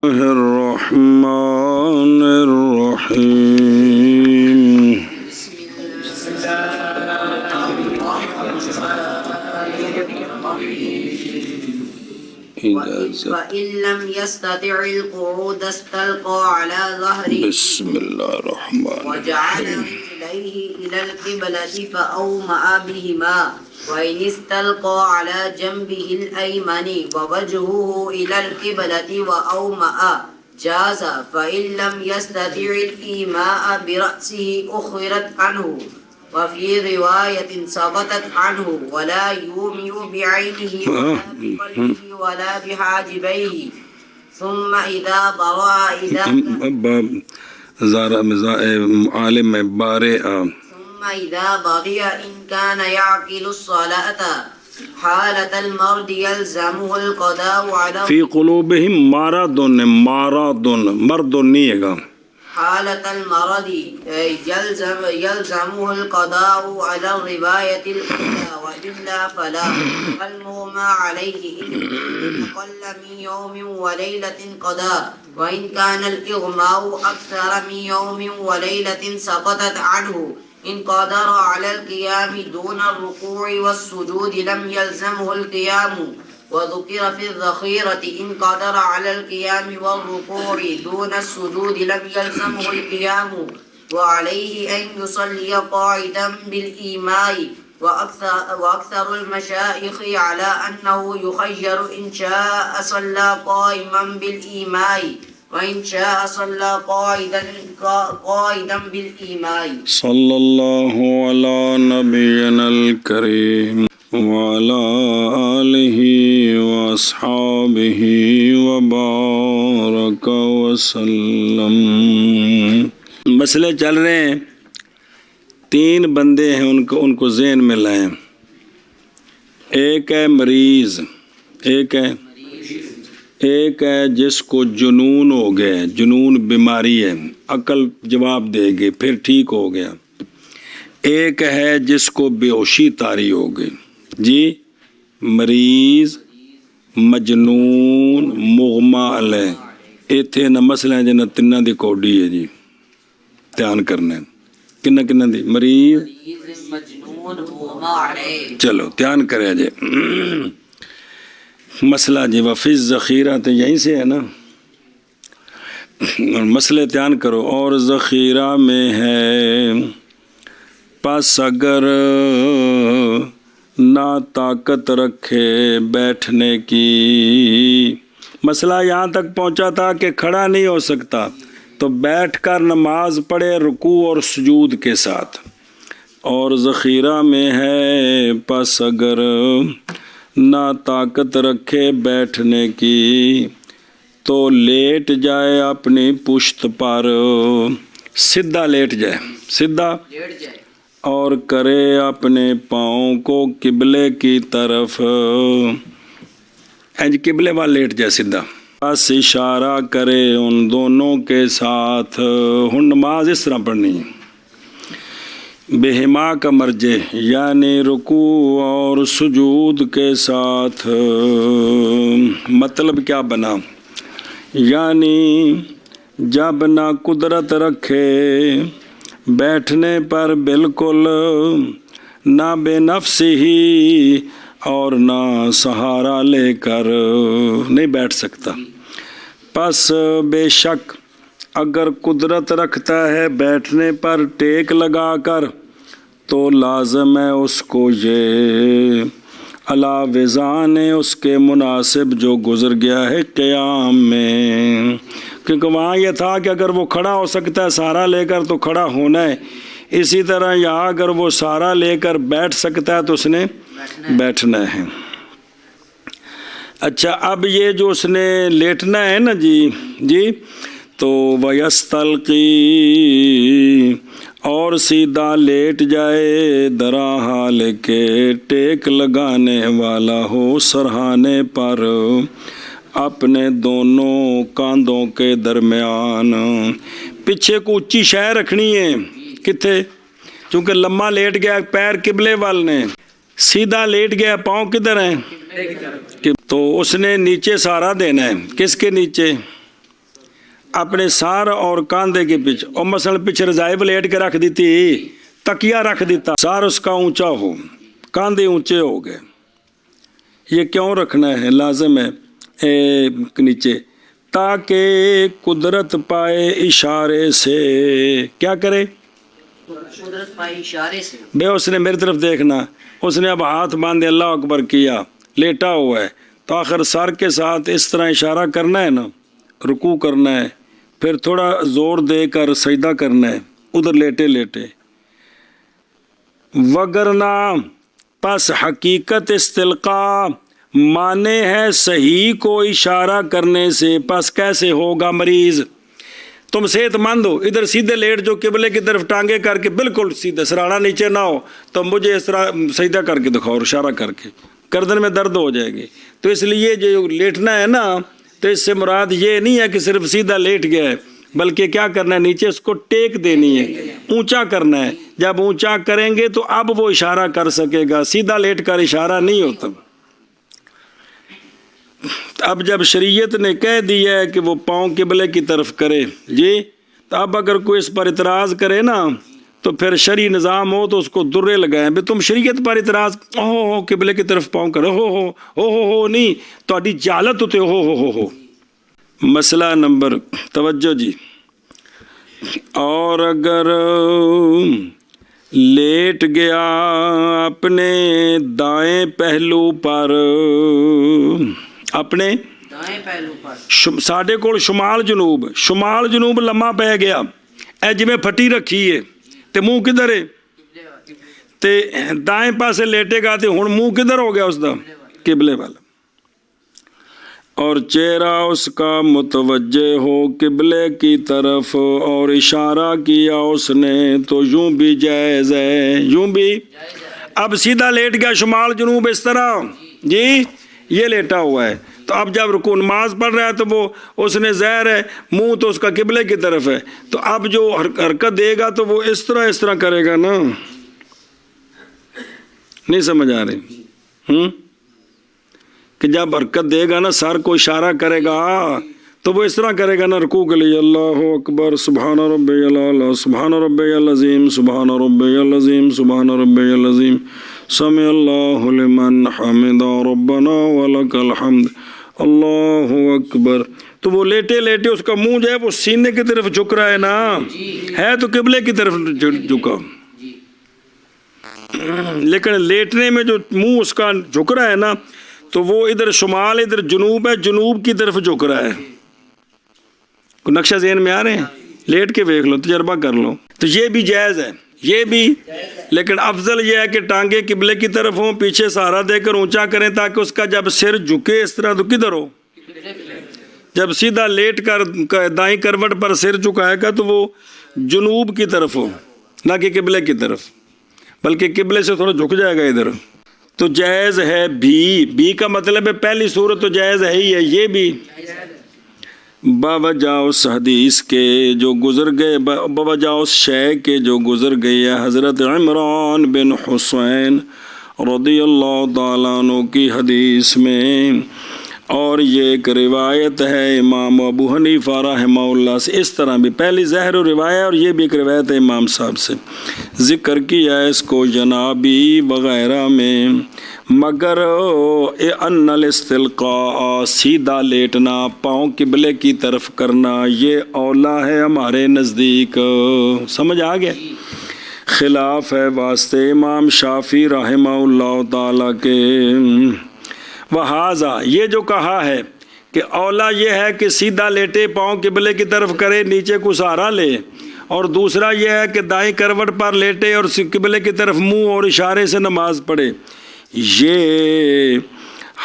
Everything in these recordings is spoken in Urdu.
الرحمن الرحيم فإن لم يستطع القعود استلقى على ظهره بسم الله الرحمن وجعل الرحيم رجليه إلى القبلة فأومأ بهما وإن استلقى على جنبه الأيمن ووجهه إلى القبلة وأومأ جاز فإن لم يستطع الإيماء برأسه أخرت عنه وفي رواية سقطت عنه ولا يومئ بعينه ولا بقلبه ولا بحاجبيه ثم إذا برأ عالم بارئ ثم إذا بغي إن كان يعقل الصلاة حالة المرض يلزمه القضاء على فی قلوبہم مرض نہیں ہے گا حالة المرض يلزمه القضاء على الرواية الأولى وإلا فلا المغمى عليه إن أقل من يوم وليلة قضاء وإن كان الإغماء أكثر من يوم وليلة سقطت عنه إن قدر على القيام دون الركوع والسجود لم يلزمه القيام وذكر في الذخيرة إن قدر على القيام والركوع دون السجود لم يلزمه القيام وعليه أن يصلي قاعدا بالإيماء وأكثر المشايخ على أنه يخير إن شاء صلى قائما بالإيماء وإن شاء صلى قائدا بالإيماء صلی اللہ علی نبینا الکریم وعلی آلہ واصحابہ وبارک وسلم۔ مسئلے چل رہے ہیں، تین بندے ہیں، ان کو ذہن میں لائیں۔ ایک ہے مریض، ایک ہے جس کو جنون ہو گیا، جنون بیماری ہے، عقل جواب دے گی پھر ٹھیک ہو گیا۔ ایک ہے جس کو بے ہوشی طاری ہو گئی۔ جی، مریض، مجنون، مغمى علیہ، ایتھے نہ مسئلہ ہے جنہ تنہ دی کوڈی ہے جی، دھیان کرنا ہے۔ کنہ دی مریض، مجنون مغمى عليه۔ چلو دھیان کرے جی۔ مسئلہ جی وفی ذخیرہ تو یہیں سے ہے نا، مسئلے دھیان کرو۔ اور ذخیرہ میں ہے پس اگر نہ طاقت رکھے بیٹھنے کی، مسئلہ یہاں تک پہنچا تھا کہ کھڑا نہیں ہو سکتا تو بیٹھ کر نماز پڑھے رکوع اور سجود کے ساتھ۔ اور ذخیرہ میں ہے پس اگر نہ طاقت رکھے بیٹھنے کی تو لیٹ جائے اپنی پشت پر، سیدھا لیٹ جائے، سیدھا، اور کرے اپنے پاؤں کو قبلے کی طرف، قبلے وال لیٹ جائے سیدھا، بس اشارہ کرے ان دونوں کے ساتھ۔ ہن نماز اس طرح پڑھنی ہے، بہما کا مرجے یعنی رکوع اور سجود کے ساتھ۔ مطلب کیا بنا؟ یعنی جب نہ قدرت رکھے بیٹھنے پر بالکل، نہ بے نفس ہی اور نہ سہارا لے کر نہیں بیٹھ سکتا، پس بے شک اگر قدرت رکھتا ہے بیٹھنے پر ٹیک لگا کر تو لازم ہے اس کو یہ علا وزان اس کے مناسب جو گزر گیا ہے قیام میں، کیونکہ وہاں یہ تھا کہ اگر وہ کھڑا ہو سکتا ہے سہارا لے کر تو کھڑا ہونا ہے، اسی طرح یہاں اگر وہ سہارا لے کر بیٹھ سکتا ہے تو اس نے بیٹھنا ہے۔ اچھا، اب یہ جو اس نے لیٹنا ہے نا جی تو وَيَسْتَلْقِي، اور سیدھا لیٹ جائے، درا حال کے ٹیک لگانے والا ہو سرہانے پر، اپنے دونوں کاندھوں کے درمیان۔ پیچھے کو اونچی شے رکھنی ہے، کتھے؟ چونکہ لمحہ لیٹ گیا پیر قبلے وال نے، سیدھا لیٹ گیا پاؤں کدھر ہیں؟ تو اس نے نیچے سہارا دینا ہے، کس کے نیچے؟ اپنے سار اور کاندھے کے پیچھے، اور مثلا پیچھے رضائی بلیٹ کے رکھ دیتی، تکیا رکھ دیتا، سار اس کا اونچا ہو، کاندھے اونچے ہو گئے. یہ کیوں رکھنا ہے؟ لازم ہے نیچے، تاکہ قدرت پائے اشارے سے. کیا کرے؟ قدرت پائے اشارے سے. بے اس نے میری طرف دیکھنا، اس نے اب ہاتھ باندھے اللہ اکبر کیا، لیٹا ہوا ہے، تو آخر سر کے ساتھ اس طرح اشارہ کرنا ہے نا، رکوع کرنا ہے، پھر تھوڑا زور دے کر سجدہ کرنا ہے ادھر لیٹے لیٹے. وگرنہ پس حقیقت استلقاء مانے ہے صحیح کو اشارہ کرنے سے. پس کیسے ہوگا؟ مریض تم صحت مند ہو، ادھر سیدھے لیٹ جو قبلے کی طرف ٹانگے کر کے بالکل سیدھے، سراڑا نیچے نہ ہو، تو مجھے اس طرح سجدہ کر کے دکھاؤ، اشارہ کر کے، گردن میں درد ہو جائے گی. تو اس لیے جو لیٹنا ہے نا، تو اس سے مراد یہ نہیں ہے کہ صرف سیدھا لیٹ گیا ہے، بلکہ کیا کرنا ہے؟ نیچے اس کو ٹیک دینی ہے، اونچا کرنا ہے. جب اونچا کریں گے تو اب وہ اشارہ کر سکے گا، سیدھا لیٹ کر اشارہ نہیں ہوتا. اب جب شریعت نے کہہ دیا ہے کہ وہ پاؤں قبلے کی طرف کرے جی، تو اب اگر کوئی اس پر اعتراض کرے نا، تو پھر شرعی نظام ہو تو اس کو درے لگائیں. بھی تم شریعت پر اعتراض، ہو قبلے کی طرف پاؤں کرو، ہو نہیں تہاڈی جہالت ہوتے ہو. مسئلہ نمبر، توجہ جی. اور اگر لیٹ گیا اپنے دائیں پہلو پر، اپنے دائیں پہلو پر، ساڈے کول شمال جنوب لمحہ پہ گیا، اے جویں پھٹی رکھی ہے تے منہ کدھر ہے؟ تے دائیں پاسے لیٹے گا تے ہن منہ کدھر ہو گیا اس دا؟ قبلے والا. اور چہرہ اس کا متوجہ ہو قبلے کی طرف اور اشارہ کیا اس نے، تو یوں بھی جائز ہے، یوں بھی. اب سیدھا لیٹ گیا شمال جنوب اس طرح جی، یہ لیٹا ہوا ہے، تو اب جب رکوع نماز پڑھ رہا ہے تو وہ اس نے ظاہر ہے منہ تو اس کا قبلے کی طرف ہے، تو اب جو حرکت دے گا تو وہ اس طرح کرے گا نا. نہیں سمجھ آ رہی؟ کہ جب حرکت دے گا نا، سر کو اشارہ کرے گا تو وہ اس طرح کرے گا نا رکوع کے لیے، اللہ اکبر، سبحان ربی الاعلی، سبحان ربی العظیم، سبحان ربی العظیم، سبحان ربی العظیم، سمع اللہ لمن حمد ربنا ولک الحمد، اللہ اکبر. تو وہ لیٹے لیٹے اس کا منہ جو ہے وہ سینے کی طرف جھک رہا ہے نا، ہے تو قبلے کی طرف جھکا، لیکن لیٹنے میں جو منہ اس کا جھک رہا ہے نا، تو وہ ادھر شمال ادھر جنوب ہے، جنوب کی طرف جھک رہا ہے. نقشہ ذہن میں آ رہے ہیں؟ لیٹ کے دیکھ لو، تجربہ کر لو. تو یہ بھی جائز ہے، یہ بھی، لیکن افضل یہ ہے کہ ٹانگیں قبلے کی طرف ہوں، پیچھے سہارا دے کر اونچا کریں، تاکہ اس کا جب سر جھکے اس طرح تو کدھر ہو؟ جب سیدھا لیٹ کر دائیں کروٹ پر سر جھکائے گا تو وہ جنوب کی طرف ہو، نہ کہ قبلے کی طرف، بلکہ قبلے سے تھوڑا جھک جائے گا ادھر. تو جائز ہے بھی کا مطلب ہے پہلی صورت تو جائز ہے ہی ہے، یہ بھی باوجہ اس حدیث کے جو گزر گئے، باوجہ اس شے کے جو گزر گئی ہے حضرت عمران بن حسین رضی اللہ تعالیٰ عنہ کی حدیث میں. اور یہ ایک روایت ہے امام ابو حنیفہ رحمہ اللہ سے، اس طرح بھی پہلی ظاہر و روایت، اور یہ بھی ایک روایت ہے امام صاحب سے. ذکر کیا ہے اس کو جنابی وغیرہ میں، مگر ان الاستلقاء سیدھا لیٹنا، پاؤں قبلے کی طرف کرنا، یہ اولا ہے ہمارے نزدیک. سمجھ آ گیا؟ خلاف ہے واسطے امام شافعی رحمہ اللہ تعالیٰ کے. وہذا یہ جو کہا ہے کہ اولا یہ ہے کہ سیدھا لیٹے، پاؤں قبلے کی طرف کرے، نیچے کو سہارا لے، اور دوسرا یہ ہے کہ دائیں کروٹ پر لیٹے اور قبلے کی طرف منہ اور اشارے سے نماز پڑھے. یہ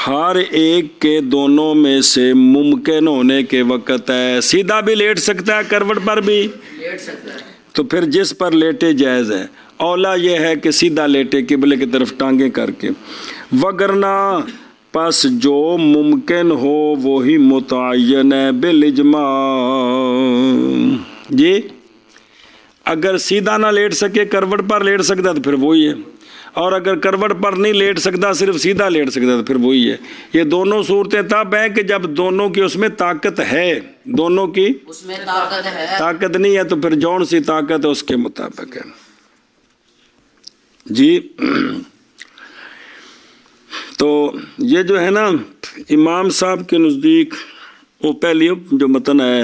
ہر ایک کے دونوں میں سے ممکن ہونے کے وقت ہے. سیدھا بھی لیٹ سکتا ہے، کروٹ پر بھی لیٹ سکتا ہے، تو پھر جس پر لیٹے جائز ہے. اولا یہ ہے کہ سیدھا لیٹے قبلے کی طرف ٹانگیں کر کے. وگرنہ پس جو ممکن ہو وہی متعین ہے بالاجماع. جی اگر سیدھا نہ لیٹ سکے، کروٹ پر لیٹ سکتا ہے تو پھر وہی ہے. اور اگر کروٹ پر نہیں لیٹ سکتا صرف سیدھا لیٹ سکتا تو پھر وہی ہے. یہ دونوں صورتیں تب ہیں کہ جب دونوں کی اس میں طاقت ہے. دونوں کی اس میں طاقت ہے. طاقت نہیں ہے تو پھر جون سی طاقت ہے اس کے مطابق ہے. جی تو یہ جو ہے نا امام صاحب کے نزدیک وہ پہلی جو متن ہے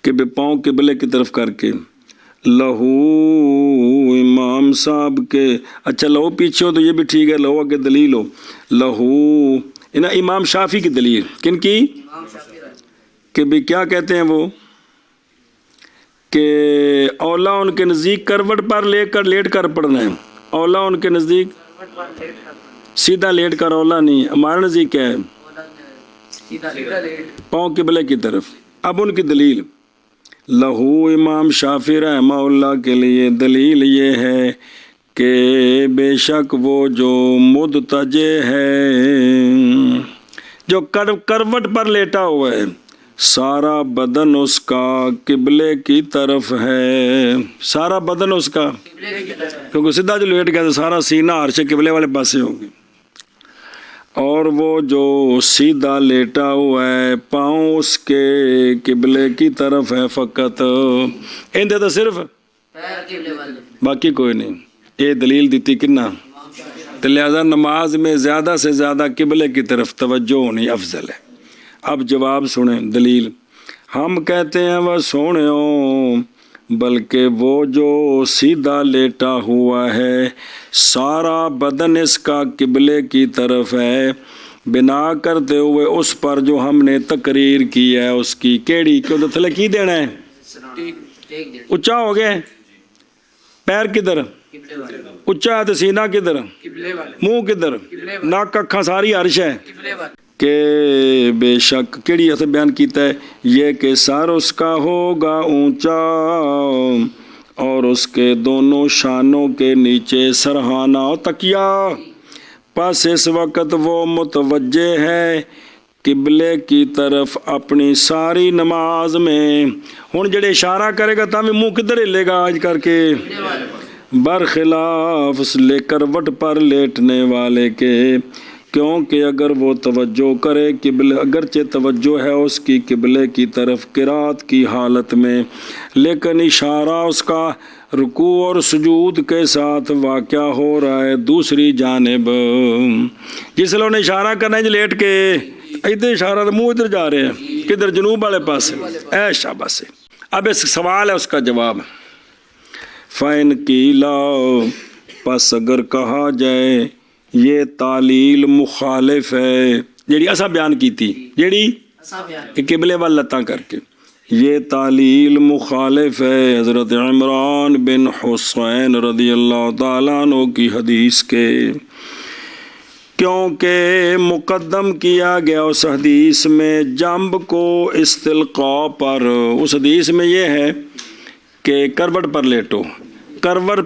کہ بے پاؤں قبلے کی طرف کر کے لہو امام صاحب کے اچھا لہو پیچھے ہو تو یہ بھی ٹھیک ہے. لہو آگے دلیل ہو. لہو امام شافی کی دلیل کن کی کہ بھی کیا کہتے ہیں وہ کہ اولا ان کے نزدیک کروٹ پر لیٹ کر پڑھنا ہے. اولا ان کے نزدیک سیدھا لیٹ کر اولا نہیں. ہمارے نزدیک کیا ہے پاؤں قبلے کی طرف. اب ان کی دلیل لہو امام شافی رحمہ اللہ کے لیے دلیل یہ ہے کہ بے شک وہ جو مدتجے ہے جو کروٹ پر لیٹا ہوا ہے سارا بدن اس کا قبلے کی طرف ہے. سارا بدن اس کا کیونکہ سیدھا جو لیٹ گیا تو سارا سینہ عرش قبلے والے پاسے ہوگی. اور وہ جو سیدھا لیٹا ہوا ہے پاؤں اس کے قبلے کی طرف ہے فقط. اندے تو صرف باقی کوئی نہیں. یہ دلیل دیتی کنا تو لہذا نماز میں زیادہ سے زیادہ قبلے کی طرف توجہ ہونی افضل ہے. اب جواب سنیں دلیل. ہم کہتے ہیں وہ سونے بلکہ وہ جو سیدھا لیٹا ہوا ہے سارا بدن اس کا قبلے کی طرف ہے بنا کرتے ہوئے اس پر جو ہم نے تقریر کی ہے اس کی کیڑی کیوں تو تھلے کی دینا ہے اچھا ہو گیا. پیر کدھر اچھا ہے تو سینہ کدھر منہ کدھر ناک اکھاں ساری عرش ہے کہ بے شک کیڑی ایسے بیان کیتا ہے یہ کہ سر اس کا ہوگا اونچا اور اس کے دونوں شانوں کے نیچے سرہانہ و تکیہ. پس اس وقت وہ متوجہ ہے قبلے کی طرف اپنی ساری نماز میں. ہن جڑے اشارہ کرے گا تاں منہ کدھر ہلے گا آج کر کے برخلاف کروٹ پر لیٹنے والے کے کیونکہ اگر وہ توجہ کرے قبلے اگرچہ توجہ ہے اس کی قبلے کی طرف قرات کی حالت میں لیکن اشارہ اس کا رکوع اور سجود کے ساتھ واقع ہو رہا ہے دوسری جانب. جس لوگوں نے اشارہ کرنا ہے لیٹ کے ادھر اشارہ تو منہ ادھر جا رہے ہیں کدھر جنوب والے پاس اے شاباش سے. اب اس سوال ہے اس کا جواب فَإِنْ قِيلَ پس اگر کہا جائے یہ تعلیل مخالف ہے جیڑی اسا بیان کی تھی جیڑی کہ قبلے وال لتاں کر کے یہ تعلیل مخالف ہے حضرت عمران بن حسین رضی اللہ تعالیٰ عنہ کی حدیث کے کیونکہ مقدم کیا گیا اس حدیث میں جنب کو استلقاء پر. اس حدیث میں یہ ہے کہ کروٹ پر لیٹو کروٹ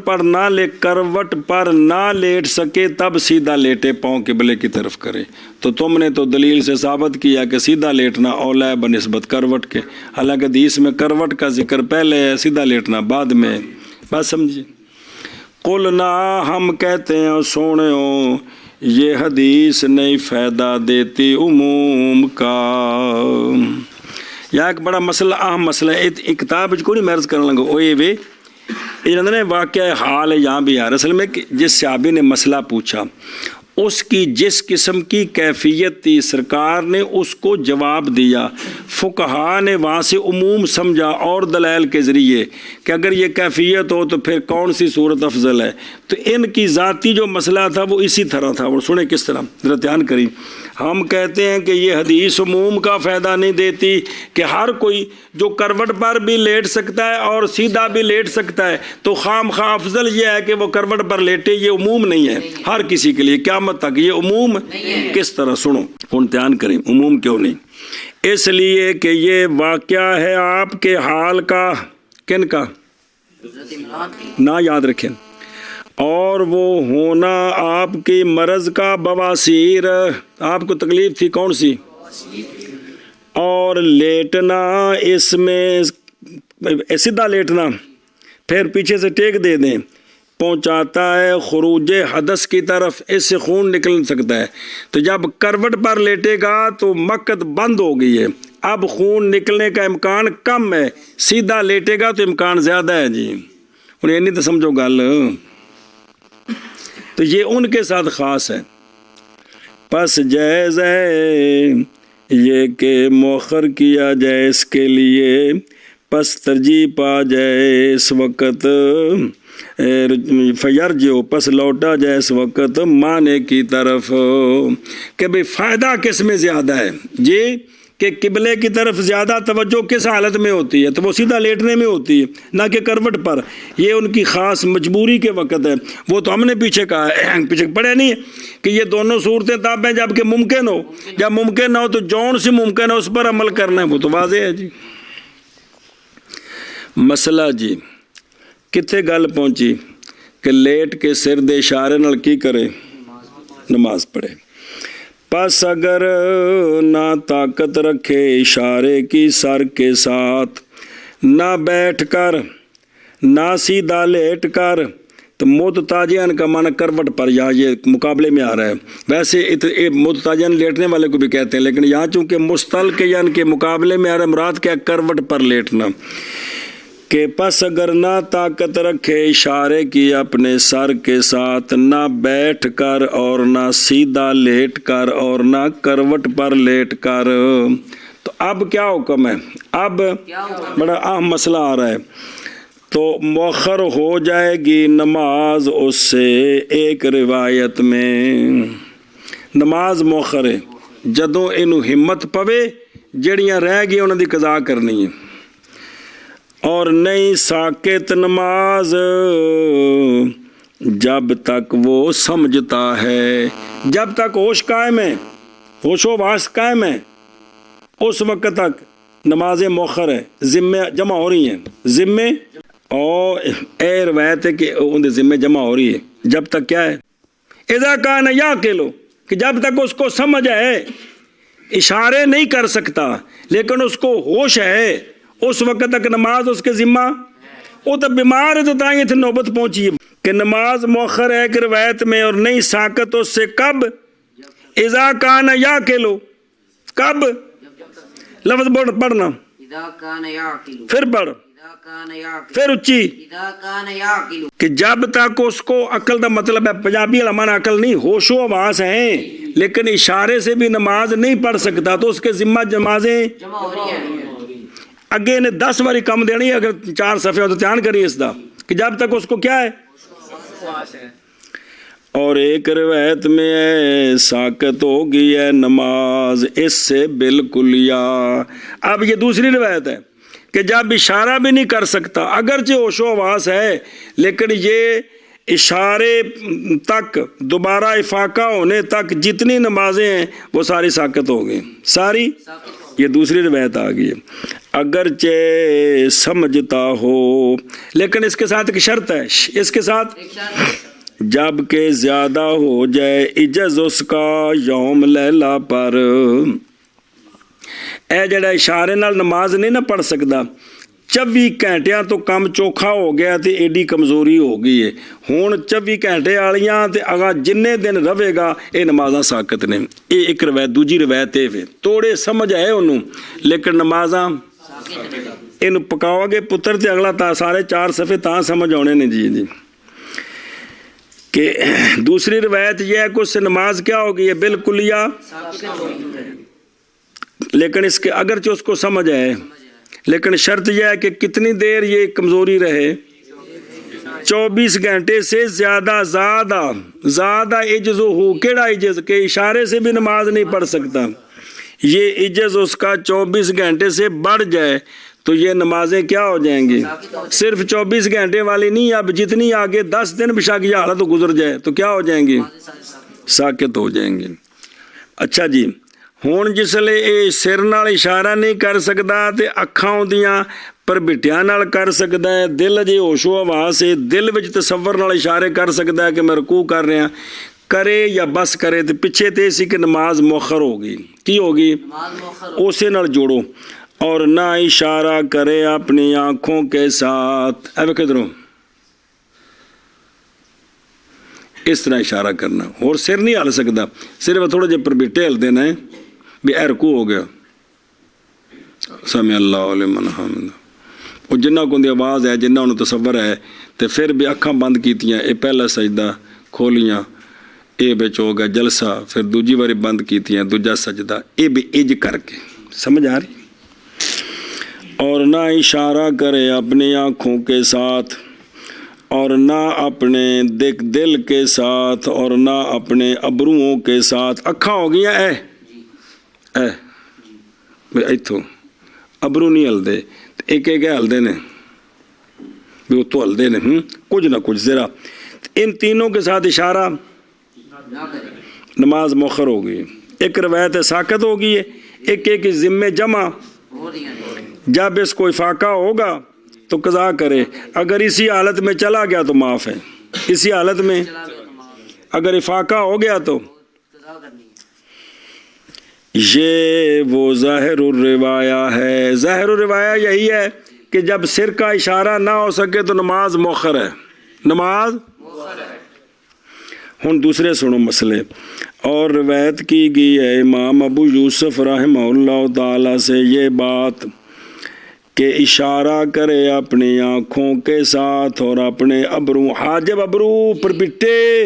پر نہ لیٹ سکے تب سیدھا لیٹے پاؤں قبلے کی طرف کرے. تو تم نے تو دلیل سے ثابت کیا کہ سیدھا لیٹنا اولا ہے بنسبت کروٹ کے حالانکہ حدیث میں کروٹ کا ذکر پہلے ہے سیدھا لیٹنا بعد میں. بات سمجھیے. قلنا ہم کہتے ہیں سونے ہو یہ حدیث نہیں فائدہ دیتی عموم کا. یا ایک بڑا مسئلہ اہم مسئلہ ہے ایک کتاب کو نہیں مرض کرنے لگا وہ یہ واقعہ حال ہے یہاں بھی یار اصل میں جس صحابی نے مسئلہ پوچھا اس کی جس قسم کی کیفیت تھی سرکار نے اس کو جواب دیا. فقہا نے وہاں سے عموم سمجھا اور دلائل کے ذریعے کہ اگر یہ کیفیت ہو تو پھر کون سی صورت افضل ہے. تو ان کی ذاتی جو مسئلہ تھا وہ اسی طرح تھا. اور سنیں کس طرح ذرا دھیان کریں. ہم کہتے ہیں کہ یہ حدیث عموم کا فائدہ نہیں دیتی کہ ہر کوئی جو کروٹ پر بھی لیٹ سکتا ہے اور سیدھا بھی لیٹ سکتا ہے تو خام خواہ افضل یہ ہے کہ وہ کروٹ پر لیٹے. یہ عموم نہیں ہے ہر کسی کے لیے قیامت تک یہ عموم کس طرح. سنو امتحان کریں عموم کیوں نہیں. اس لیے کہ یہ واقعہ ہے آپ کے حال کا کن کا نہ یاد رکھیں اور وہ ہونا آپ کی مرض کا بواسیر. آپ کو تکلیف تھی کون سی اور لیٹنا اس میں سیدھا لیٹنا پھر پیچھے سے ٹیک دے دیں پہنچاتا ہے خروج حدث کی طرف، اس سے خون نکل سکتا ہے۔ تو جب کروٹ پر لیٹے گا تو مقت بند ہو گئی ہے، اب خون نکلنے کا امکان کم ہے، سیدھا لیٹے گا تو امکان زیادہ ہے جی۔ انہیں نہیں تو سمجھو گل، تو یہ ان کے ساتھ خاص ہے۔ پس جائز ہے یہ کہ مؤخر کیا جائے اس کے لیے، پس ترجیح پا جائے اس وقت، فیرجو پس لوٹا جائے اس وقت معنی کی طرف کہ بھئی فائدہ کس میں زیادہ ہے جی، کہ قبلے کی طرف زیادہ توجہ کس حالت میں ہوتی ہے، تو وہ سیدھا لیٹنے میں ہوتی ہے نہ کہ کروٹ پر۔ یہ ان کی خاص مجبوری کے وقت ہے، وہ تو ہم نے پیچھے کہا ہے، پیچھے پڑھے نہیں ہے کہ یہ دونوں صورتیں تب ہیں جب کہ ممکن ہو، جب ممکن نہ ہو تو جون سے ممکن ہے اس پر عمل کرنا ہے، وہ تو واضح ہے جی۔ مسئلہ جی کتنے گل پہنچی کہ لیٹ کے سر دے اشارے نال کی کرے، نماز پڑھے۔ پس اگر نہ طاقت رکھے اشارے کی سر کے ساتھ، نہ بیٹھ کر نہ سیدھا لیٹ کر، تو متتاجن کا معنی کروٹ پر، یہاں یہ مقابلے میں آ رہا ہے۔ ویسے متتاجن لیٹنے والے کو بھی کہتے ہیں، لیکن یہاں چونکہ مستلقین کے مقابلے میں آ رہا ہے، مراد کیا، کروٹ پر لیٹنا۔ کہ پس اگر نہ طاقت رکھے اشارے کی اپنے سر کے ساتھ، نہ بیٹھ کر اور نہ سیدھا لیٹ کر اور نہ کروٹ پر لیٹ کر، تو اب کیا حکم ہے؟ اب بڑا اہم مسئلہ آ رہا ہے۔ تو مؤخر ہو جائے گی نماز اس سے، ایک روایت میں نماز مؤخر ہے جدوں اینو ہمت پوے جڑیاں رہ گئی انہاں دی قضا کرنی ہے، اور نہیں ساکت نماز جب تک وہ سمجھتا ہے، جب تک ہوش قائم ہے، ہوش و واس قائم ہے، اس وقت تک نماز مؤخر ہے، ذمے جمع ہو رہی ہیں، ذمے اور اے روایت ہے کہ ان ذمے جمع ہو رہی ہے، جب تک کیا ہے، اذا کان یعقل، کہ جب تک اس کو سمجھ ہے، اشارے نہیں کر سکتا لیکن اس کو ہوش ہے، اس وقت تک نماز اس کے ذمہ، وہ تو بیمار ہے تو تائیں تھے نوبت پہنچی ہے کہ نماز مؤخر ہے کہ روایت میں، اور نہیں ساکت اس سے کب، اذا کان یعقل، کب لفظ پڑھنا، پھر پڑھ، پھر اچھی، کہ جب تک اس کو عقل دا مطلب ہے پنجابی والا معنی عقل نہیں، ہوش و حواس ہیں لیکن اشارے سے بھی نماز نہیں پڑھ سکتا، تو اس کے ذمہ نمازیں اگے نے 10 باری کم دینی ہے، اگر 4 صفحے ہو تو دھیان کریے اس دا، کہ جب تک اس کو کیا ہے۔ اور ایک روایت میں ہے ساکت ہو گئی ہے نماز اس سے بالکل، یا اب یہ دوسری روایت ہے کہ جب اشارہ بھی نہیں کر سکتا، اگرچہ ہوش و حواس ہے لیکن یہ اشارے تک دوبارہ افاقہ ہونے تک جتنی نمازیں ہیں وہ ساری ساکت ہو گئی، ساری، یہ دوسری روایت آ گئی ہے۔ اگرچہ سمجھتا ہو، لیکن اس کے ساتھ ایک شرط ہے، اس کے ساتھ جب کہ زیادہ ہو جائے عجز اس کا یوم لیلہ پر، اے جڑا اشارے نال نماز نہیں نہ پڑھ سکتا، 24 گھنٹیاں تو کم چوکھا ہو گیا تے ایڈی کمزوری ہو گئی ہے، ہون 24 گھنٹے والیاں تے اگا جننے دن رہے گا اے نمازاں ساکت نے۔ یہ ایک روایت، دوجی روایت ہے توڑے سمجھ ہے انہوں لیکن نمازاں انہوں پکاؤ گے پتر تے اگلا تا سارے 4 صفحے تاں سمجھ آنے نے جی جی۔ کہ دوسری روایت یہ ہے کہ اس سے نماز کیا ہوگی، یہ بالکلیہ، لیکن اس کے اگرچہ اس کو سمجھ ہے لیکن شرط یہ ہے کہ کتنی دیر یہ کمزوری رہے، 24 گھنٹے سے زیادہ، زیادہ عجز ہو، کیڑا عجز کہ اشارے سے بھی نماز نہیں پڑھ سکتا، یہ عجز اس کا 24 گھنٹے سے بڑھ جائے تو یہ نمازیں کیا ہو جائیں گی، صرف 24 گھنٹے والی نہیں، اب جتنی آگے 10 دن بشک یہ حالت گزر جائے تو کیا ہو جائیں گی، ساکت ہو جائیں گے۔ اچھا جی، ہون جس لے اے سر نال اشارہ نہیں کر سکتا تے اکھاں دیاں پر بٹیاں نال کر سکتا ہے، دل جی ہوش و حواس سے دل وچ تصور نال اشارے کر سکتا ہے کہ میں رکوع کر رہا کرے یا بس کرے، تے پیچھے تے سی کہ نماز مؤخر ہوگی، کی ہوگی، اسے نال جوڑو، اور نہ اشارہ کرے اپنی آنکھوں کے ساتھ، اے کدھروں اس طرح اشارہ کرنا. اور سر نہیں ہل سکتا, صرف تھوڑے جہے پربیٹے ہلتے ہیں بھی اے رکوع ہو گیا, سمع اللہ لمن حمدہ. وہ جنہ کو دی آواز ہے, جنہ انہوں تصور ہے, تو پھر بھی اکھاں بند کیتیاں, اے پہلا سجدہ کھولیاں, اے بچ ہو گیا جلسہ, پھر دوجی باری بند کیتیاں, دوجا سجدہ, اے بھی اج کر کے. سمجھ آ رہی؟ اور نہ اشارہ کرے اپنی آنکھوں کے ساتھ, اور نہ اپنے دل کے ساتھ, اور نہ اپنے ابروؤں کے ساتھ. اکھاں ہو گیا اے ایتھوں ابرو نہیں ہلدے, ایک ایک ہلدے نے بھی اتوں ہلدے نے, کچھ نہ کچھ ذرا. ان تینوں کے ساتھ اشارہ نماز مؤخر ہو گئی. ایک روایت ساقط ہو گئی ہے, ایک ایک ذمے جمع. جب اس کو افاقہ ہوگا تو قضا کرے, اگر اسی حالت میں چلا گیا تو معاف ہے, اسی حالت میں اگر افاقہ ہو گیا تو. یہ وہ ظاہر الروایہ ہے. ظاہر الروایہ یہی ہے کہ جب سر کا اشارہ نہ ہو سکے تو نماز مؤخر ہے, نماز. ہن دوسرے سنو مسئلے. اور روایت کی گئی ہے امام ابو یوسف رحمہ اللہ تعالی سے یہ بات کہ اشارہ کرے اپنی آنکھوں کے ساتھ اور اپنے ابرو, حاجب ابرو پربٹے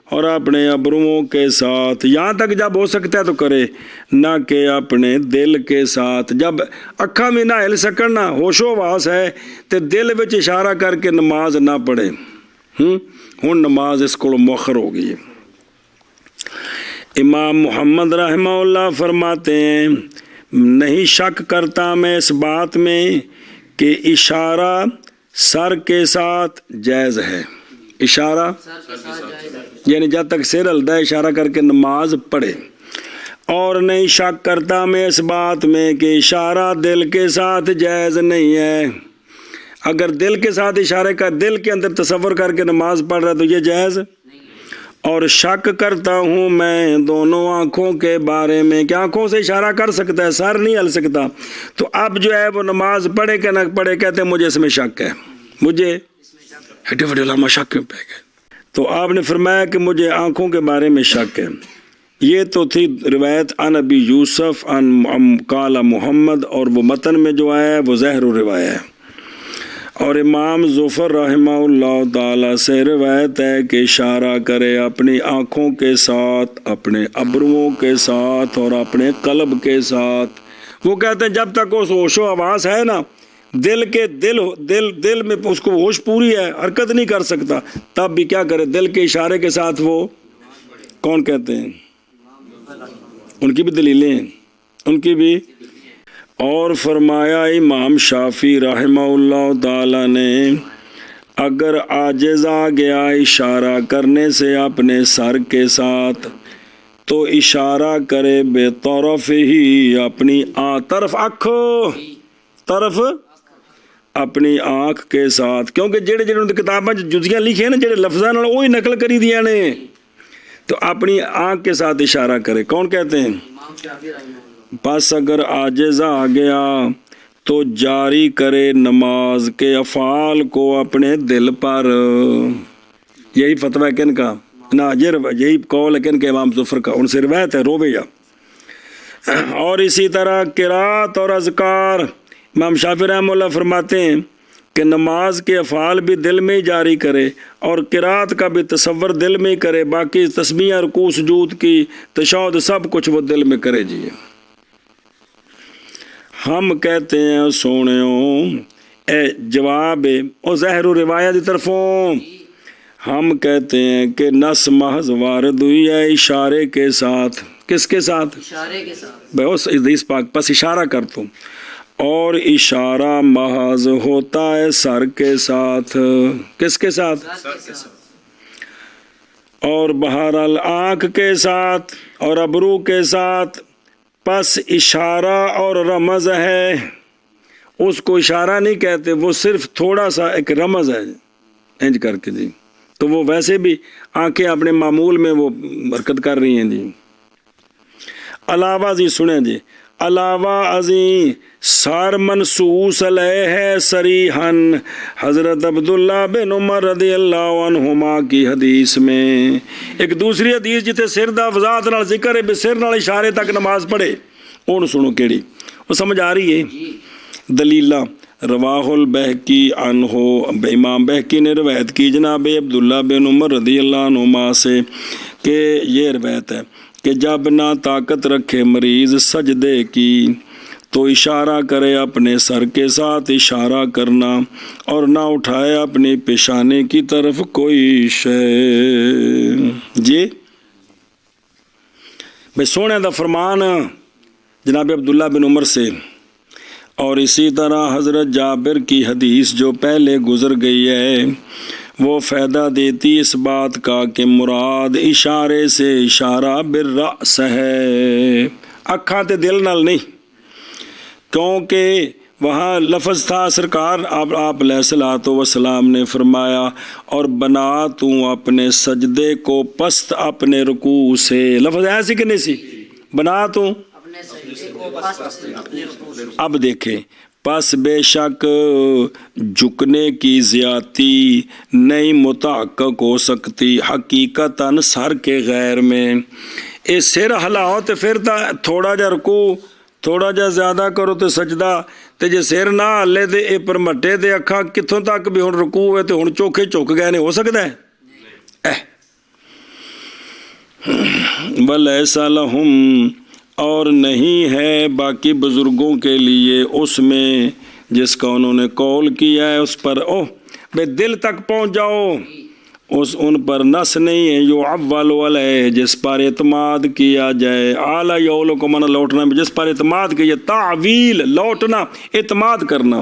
اور اپنے ابروؤں کے ساتھ, یہاں تک جب ہو سکتا ہے تو کرے, نہ کہ اپنے دل کے ساتھ. جب اکھاں میں نہ ہل سکن, نہ ہوش و حواس ہے, تو دل وچ اشارہ کر کے نماز نہ پڑھے. ہن نماز اس کو مؤخر ہو گئی. امام محمد رحمہ اللہ فرماتے ہیں نہیں شک کرتا میں اس بات میں کہ اشارہ سر کے ساتھ جائز ہے. اشارہ یعنی جب تک سر ہلدا ہے اشارہ کر کے نماز پڑھے. اور نہیں شک کرتا میں اس بات میں کہ اشارہ دل کے ساتھ جائز نہیں ہے. اگر دل کے ساتھ اشارے کا دل کے اندر تصور کر کے نماز پڑھ رہا ہے تو یہ جائز. اور شک کرتا ہوں میں دونوں آنکھوں کے بارے میں کہ آنکھوں سے اشارہ کر سکتا ہے, سر نہیں ہل سکتا, تو اب جو ہے وہ نماز پڑھے کہ نہ پڑھے, کہتے ہیں مجھے اس میں شک ہے. مجھے ہٹے وڈے علامہ شک کیوں پہ گئے؟ تو آپ نے فرمایا کہ مجھے آنکھوں کے بارے میں شک ہے. یہ تو تھی روایت عن ابی یوسف عن قال محمد, اور وہ متن میں جو آیا ہے وہ ظاہر الروایہ ہے. اور امام ظفر رحمہ اللہ تعالی سے روایت ہے کہ اشارہ کرے اپنی آنکھوں کے ساتھ, اپنے ابروؤں کے ساتھ اور اپنے قلب کے ساتھ. وہ کہتے ہیں جب تک اس ہوش و حواس ہے نا, دل میں اس کو ہوش پوری ہے, حرکت نہیں کر سکتا, تب بھی کیا کرے, دل کے اشارے کے ساتھ وہ کون کہتے ہیں, ان کی بھی دلیلیں ہیں, ان کی بھی. اور فرمایا امام شافعی رحمہ اللہ تعالی نے اگر عاجز آ گیا اشارہ کرنے سے اپنے سر کے ساتھ تو اشارہ کرے بے طرف ہی اپنی طرف, طرف اپنی آنکھ کے ساتھ, کیونکہ جڑے جڑے انہوں کتاباں جزیاں لکھے نا جڑے لفظاں نال وہی نقل کری دیا نے, تو اپنی آنکھ کے ساتھ اشارہ کرے. کون کہتے ہیں؟ بس اگر عاجز آ گیا تو جاری کرے نماز کے افعال کو اپنے دل پر. یہی فتویٰ ہے کن کا؟ نہ یہی قول ہے کن کے امام ظفر کا, ان سے روایت ہے رویہ. اور اسی طرح قرات اور اذکار, امام شافعی رحمہ اللہ فرماتے ہیں کہ نماز کے افعال بھی دل میں ہی جاری کرے اور قرات کا بھی تصور دل میں ہی کرے, باقی تسبیح, رکوع, سجود کی, تشہد, سب کچھ وہ دل میں کرے. جی ہم کہتے ہیں سونےوں اے جواب او ظاہر روایت کی طرفوں, ہم کہتے ہیں کہ نص محض وارد ہوئی ہے اشارے کے ساتھ. کس کے ساتھ؟ اشارے کے ساتھ. بہت حدیث پاک پس اشارہ کر تم, اور اشارہ محض ہوتا ہے سر کے ساتھ. کس کے ساتھ؟ سر کے ساتھ. اور بہرحال آنکھ کے ساتھ اور ابرو کے ساتھ. پس اشارہ اور رمز ہے, اس کو اشارہ نہیں کہتے, وہ صرف تھوڑا سا ایک رمز ہے انج کر کے. جی تو وہ ویسے بھی آنکھیں اپنے معمول میں وہ حرکت کر رہی ہیں. جی علاوہ جی سنیں جی, علاوہ ازیں سار منصوص علیہ ہے صریحاً حضرت عبداللہ بن عمر رضی اللہ عنہما کی حدیث میں ایک دوسری حدیث جتے سر دا وضاحت نال ذکر ہے سر نال اشارے تک نماز پڑھے اون سنو کیڑی وہ سمجھ آ رہی ہے دلیلہ رواہ البہقی عنہ امام بہقی نے روایت کی جناب عبداللہ بن عمر رضی اللہ عنہما سے کہ یہ روایت ہے کہ جب نہ طاقت رکھے مریض سجدے کی تو اشارہ کرے اپنے سر کے ساتھ اشارہ کرنا اور نہ اٹھائے اپنی پیشانے کی طرف کوئی شے جی بھئی سونے دا فرمان جناب عبداللہ بن عمر سے اور اسی طرح حضرت جابر کی حدیث جو پہلے گزر گئی ہے وہ فائدہ دیتی اس بات کا کہ مراد اشارے سے اشارہ بالرأس ہے اکھاں تے دل نال نہیں کیونکہ وہاں لفظ تھا سرکار آپ علیہ الصلوۃ والسلام نے فرمایا اور بنا تو اپنے سجدے کو پست اپنے رکوع سے لفظ ایسی کہ نہیں سی بنا تو اپنے سجدے کو پست اپنے رکوع سے اب دیکھیں پس بے شک جھکنے کی زیادتی نہیں متحقق ہو سکتی حقیقتاً سر کے غیر میں اے سر ہلاؤ تو پھر تھوڑا جا رکوع تھوڑا جا زیادہ کرو تو سجدہ تے جے سر نہ ہلے تے اے پرمٹے تے اکھاں کتھوں تک بھی ہن رکوع ہے تے ہن چوکھے چک گئے نے ہو سکتا ہے وَلَيْسَ لَهُمْ اور نہیں ہے باقی بزرگوں کے لیے اس میں جس کا انہوں نے قول کیا ہے اس پر بے دل تک پہنچ جاؤ ان پر نس نہیں ہے یعول علیہ جس پر اعتماد کیا جائے اعلیٰ یولو کو منع لوٹنا جس پر اعتماد کیا تعویل لوٹنا اعتماد کرنا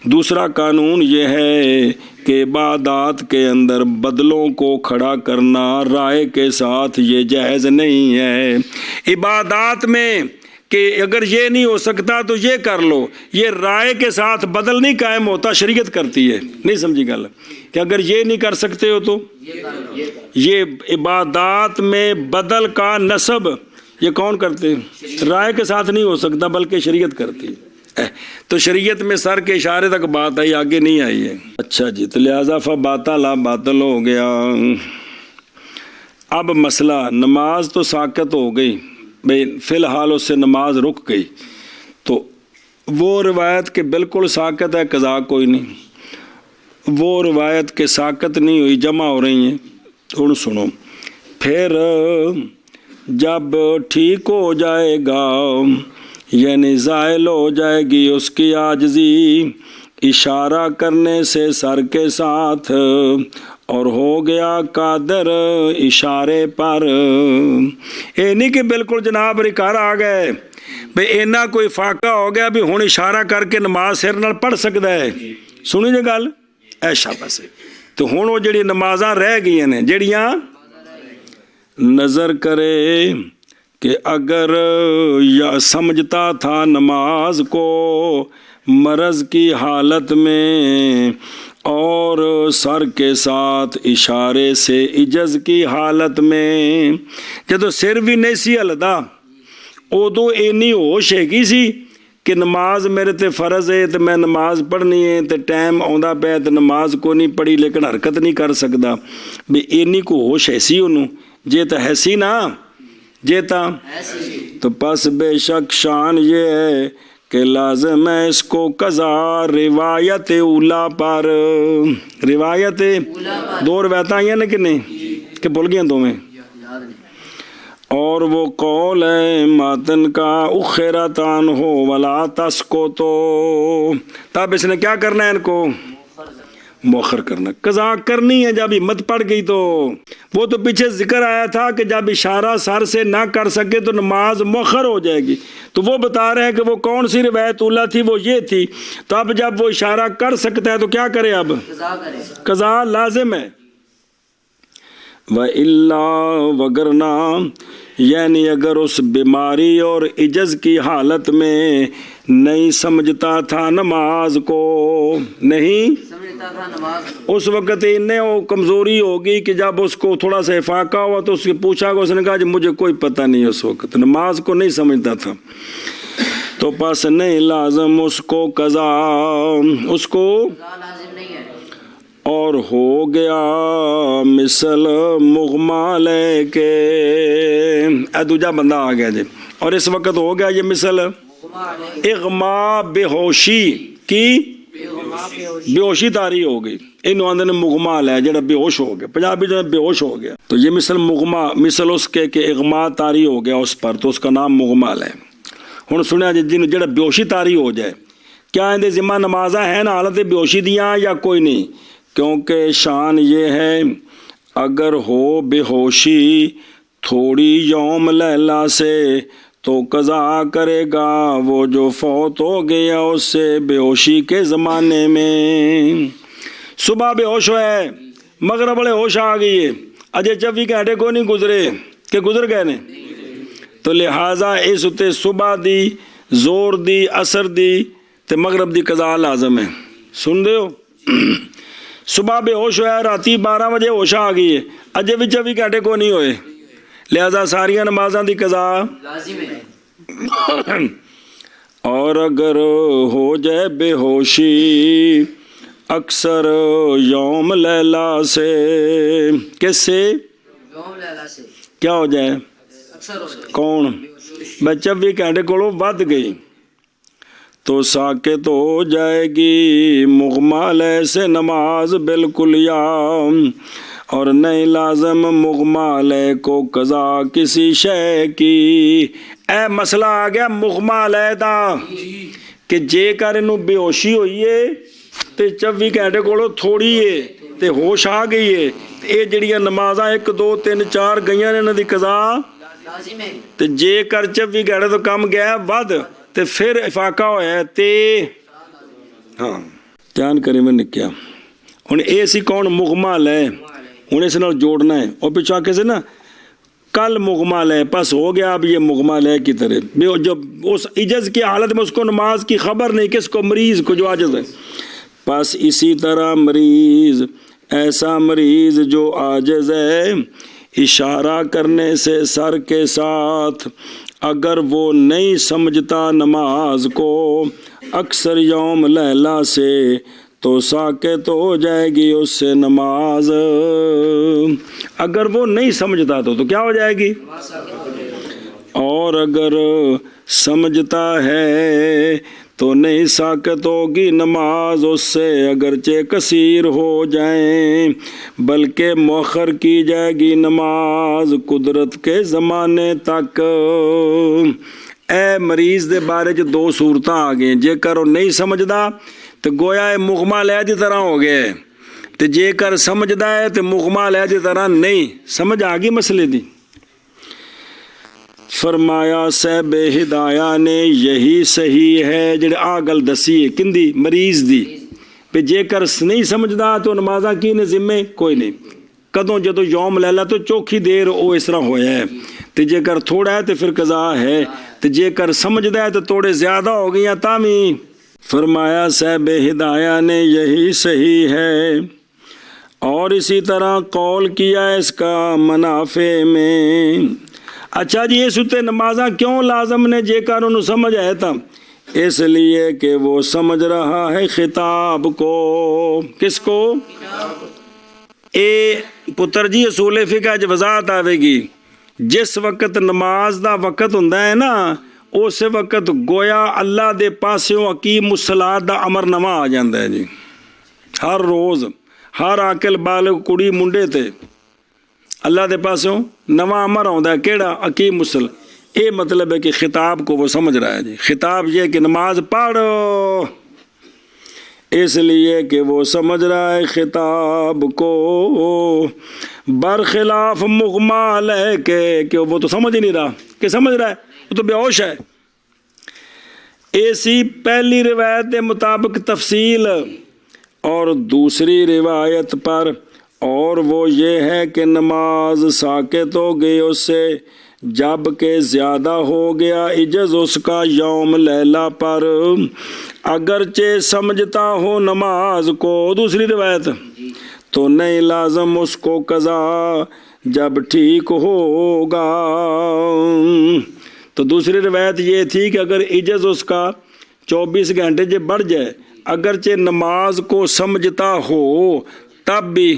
دوسرا قانون یہ ہے کہ عبادات کے اندر بدلوں کو کھڑا کرنا رائے کے ساتھ یہ جائز نہیں ہے عبادات میں کہ اگر یہ نہیں ہو سکتا تو یہ کر لو یہ رائے کے ساتھ بدل نہیں قائم ہوتا شریعت کرتی ہے نہیں سمجھی گل کہ اگر یہ نہیں کر سکتے ہو تو یہ عبادات میں بدل کا نسب یہ کون کرتے ہیں رائے کے ساتھ نہیں ہو سکتا بلکہ شریعت کرتی ہے تو شریعت میں سر کے اشارے تک بات آئی آگے نہیں آئی ہے اچھا جی تو لہٰذا فباطل باطل ہو گیا اب مسئلہ نماز تو ساقط ہو گئی بھئی فی الحال اس سے نماز رک گئی تو وہ روایت کہ بالکل ساقط ہے قضا کوئی نہیں وہ روایت کہ ساقط نہیں ہوئی جمع ہو رہی ہیں ان سنو پھر جب ٹھیک ہو جائے گا یعنی زائل ہو جائے گی اس کی عاجزی اشارہ کرنے سے سر کے ساتھ اور ہو گیا قادر اشارے پر اے نہیں کہ بالکل جناب ریکار آ گئے بھئی اینا کوئی فاقہ ہو گیا بھی ہن اشارہ کر کے نماز سر نال پڑھ سکتا ہے سنی جے گل ایشا بس تو ہن وہ جڑی نمازاں رہ گئی ہیں جڑیاں نظر کرے کہ اگر یا سمجھتا تھا نماز کو مرض کی حالت میں اور سر کے ساتھ اشارے سے عجز کی حالت میں جدو سر بھی نہیں سی ہلدا ادو اینی ہوش ہے سی کہ نماز میرے تے فرض ہے تو میں نماز پڑھنی ہے تو ٹائم آندا پیا تو نماز کو نہیں پڑھی لیکن حرکت نہیں کر سکتا بھی اینی کو ہوش ایسی انہوں جے تو ایسی نا جے تا تو پس بے شک شان یہ ہے کہ لازم ہے اس کو قضا روایت اولا پر روایت دو روایتیں آئی ہیں نا کہ نہیں کہ بھول گئے دو میں اور وہ قول ہے ماتن کا اخرتان ہو ولا تس کو تو تب اس نے کیا کرنا ہے ان کو مؤخر کرنا قضا کرنی ہے جب ہمت پڑ گئی تو وہ تو پیچھے ذکر آیا تھا کہ جب اشارہ سر سے نہ کر سکے تو نماز مؤخر ہو جائے گی تو وہ بتا رہے ہیں کہ وہ کون سی روایت اولا تھی وہ یہ تھی تو اب جب وہ اشارہ کر سکتا ہے تو کیا کرے اب قضا لازم ہے وَإِلَّا وَگَرْنَا یعنی اگر اس بیماری اور عجز کی حالت میں نہیں سمجھتا تھا نماز کو نہیں اس وقت انہیں وہ کمزوری ہوگی کہ جب اس کو تھوڑا سا افاقہ ہوا تو اس سے پوچھا کہ اس نے کہا کہ مجھے کوئی پتہ نہیں اس وقت نماز کو نہیں سمجھتا تھا تو پس نہیں لازم اس کو قضا، اس کو قضا لازم نہیں ہے۔ اور ہو گیا مثل مغما لے کے، اے دوجا بندہ آ گیا جی، اور اس وقت ہو گیا یہ مثل اغما، بے ہوشی کی، بے ہوشی تاری ہو گئی، انہوں آندے نے مغما لے جڑا بے ہوش ہو گیا، پنجابی جو ہے بے ہوش ہو گیا، تو یہ مثل مغما، مثل اس کے کہ اغما تاری ہو گیا اس پر، تو اس کا نام مغما لے۔ ہن سنیا جی جن جڑا بے ہوشی تاری ہو جائے، کیا اندے ذمہ نمازاں ہیں نا حالت بے ہوشی دیاں یا کوئی نہیں؟ کیونکہ شان یہ ہے اگر ہو بے ہوشی تھوڑی یوم لیلا سے تو قضا کرے گا وہ جو فوت ہو گیا اس سے بے ہوشی کے زمانے میں۔ صبح بے ہوش ہے، مغرب والے ہوش آ گئی ہے، اجے 24 گھنٹے کو نہیں گزرے کہ گزر گئے نے، تو لہٰذا اس اتے صبح دی، زور دی، عصر دی تے مغرب دی قضا لازم ہے۔ سن دے ہو؟ صبح بے ہوش ہوا، راتی 12 بجے ہوش آ گئی ہے، اجے بھی 24 گھنٹے کو نہیں ہوئے، لہذا ساریاں نمازاں دی قضا لازم ہے۔ اور اگر ہو جائے بے ہوشی اکثر یوم لیلا سے، کس سے؟ یوم لیلا سے کیا ہو جائے؟ اکثر ہو جائے۔ کون؟ میں 24 گھنٹے کو ود گئی تو ساکت ہو جائے گی مغما لے سے نماز بالکل، یا اور نہیں لازم مغما لے کو قضا کسی شے کی۔ اے مسئلہ آ گیا مغما لے دا کہ جے کر انہوں بے ہوشی ہوئی ہے تے 24 گھنٹے کو تھوڑی ہے تے ہوش آ گئی ہے، اے جڑیاں نمازاں 1 2 3 4 گئیاں نے انہاں دی قضا لازم ہے۔ تے جے کر 24 گھنٹے تو کم گیا ود تے پھر افاقہ ہویا تے ہاں دھیان کرے میں نکیا۔ ہن اے سی کون؟ مغما لے، ہن اس نال جوڑنا ہے، اور پچھو آکے سے نا کل مغما لے، پس ہو گیا اب یہ مغما لے کی طرح، جب اس عجز کی حالت میں اس کو نماز کی خبر نہیں، کس کو؟ مریض کو جو عاجز ہے۔ پس اسی طرح مریض، ایسا مریض جو عاجز ہے، اشارہ کرنے سے سر کے ساتھ اگر وہ نہیں سمجھتا نماز کو اکثر یوم لیلا سے تو ساکت ہو جائے گی اس سے نماز۔ اگر وہ نہیں سمجھتا تو کیا ہو جائے گی؟ اور اگر سمجھتا ہے تو نہیں ساکت ہوگی نماز اس سے، اگرچہ کثیر ہو جائیں، بلکہ مؤخر کی جائے گی نماز قدرت کے زمانے تک۔ اے مریض دے بارے جو 2 صورتاں آ گئیں، جے کر وہ نہیں سمجھدا تو گویا ہے مغما لے دی طرح ہو گئے، تو جے کر سمجھدا ہے تو مغما لے دی طرح نہیں۔ سمجھ آ گئی مسئلے دی؟ فرمایا صاحب ہدایہ نے یہی صحیح ہے جڑے آ گل دسی ہے کندی؟ مریض دی، پہ جے کر نہیں سمجھدا تو نمازاں کی نے ذمے کوئی نہیں، کدوں جدو یوم لیلا تو چوکھی دیر او اس طرح ہویا ہے، تو جے کر تھوڑا ہے تو پھر قضا ہے، تو جے کر سمجھدا ہے تو تھوڑے زیادہ ہو گئی ہیں تامی۔ فرمایا صاحب ہدایہ نے یہی صحیح ہے، اور اسی طرح قول کیا اس کا منافع میں۔ اچھا جی اس اتے نمازاں کیوں لازم نے جے کر انہوں سمجھ آئے تھا؟ اس لیے کہ وہ سمجھ رہا ہے خطاب کو۔ کس کو؟ اے پتر جی اصول فقہ جو وضاحت آوے گی، جس وقت نماز دا وقت ہوندا ہے نا اس وقت گویا اللہ دے پاسوں اقیم الصلاۃ دا امر نواں آ جاندا ہے جی، ہر روز ہر عاقل بالغ کڑی منڈے تے اللہ دے پاسوں نواں امر آوندا ہے، کیڑا؟ اقیم الصلاۃ۔ اے مطلب ہے کہ خطاب کو وہ سمجھ رہا ہے جی، خطاب یہ کہ نماز پڑھو، اس لیے کہ وہ سمجھ رہا ہے خطاب کو، برخلاف مغما لے کے کہ وہ تو سمجھ ہی نہیں رہا، کہ سمجھ رہا ہے وہ تو بے ہوش ہے۔ ایسی پہلی روایت کے مطابق تفصیل، اور دوسری روایت پر، اور وہ یہ ہے کہ نماز ساکت ہو گئی اس سے جب کہ زیادہ ہو گیا عجز اس کا یوم لیلا پر، اگرچہ سمجھتا ہو نماز کو، دوسری روایت، تو نہیں لازم اس کو قضا جب ٹھیک ہوگا۔ تو دوسری روایت یہ تھی کہ اگر عجز اس کا 24 گھنٹے سے بڑھ جائے اگرچہ نماز کو سمجھتا ہو تب بھی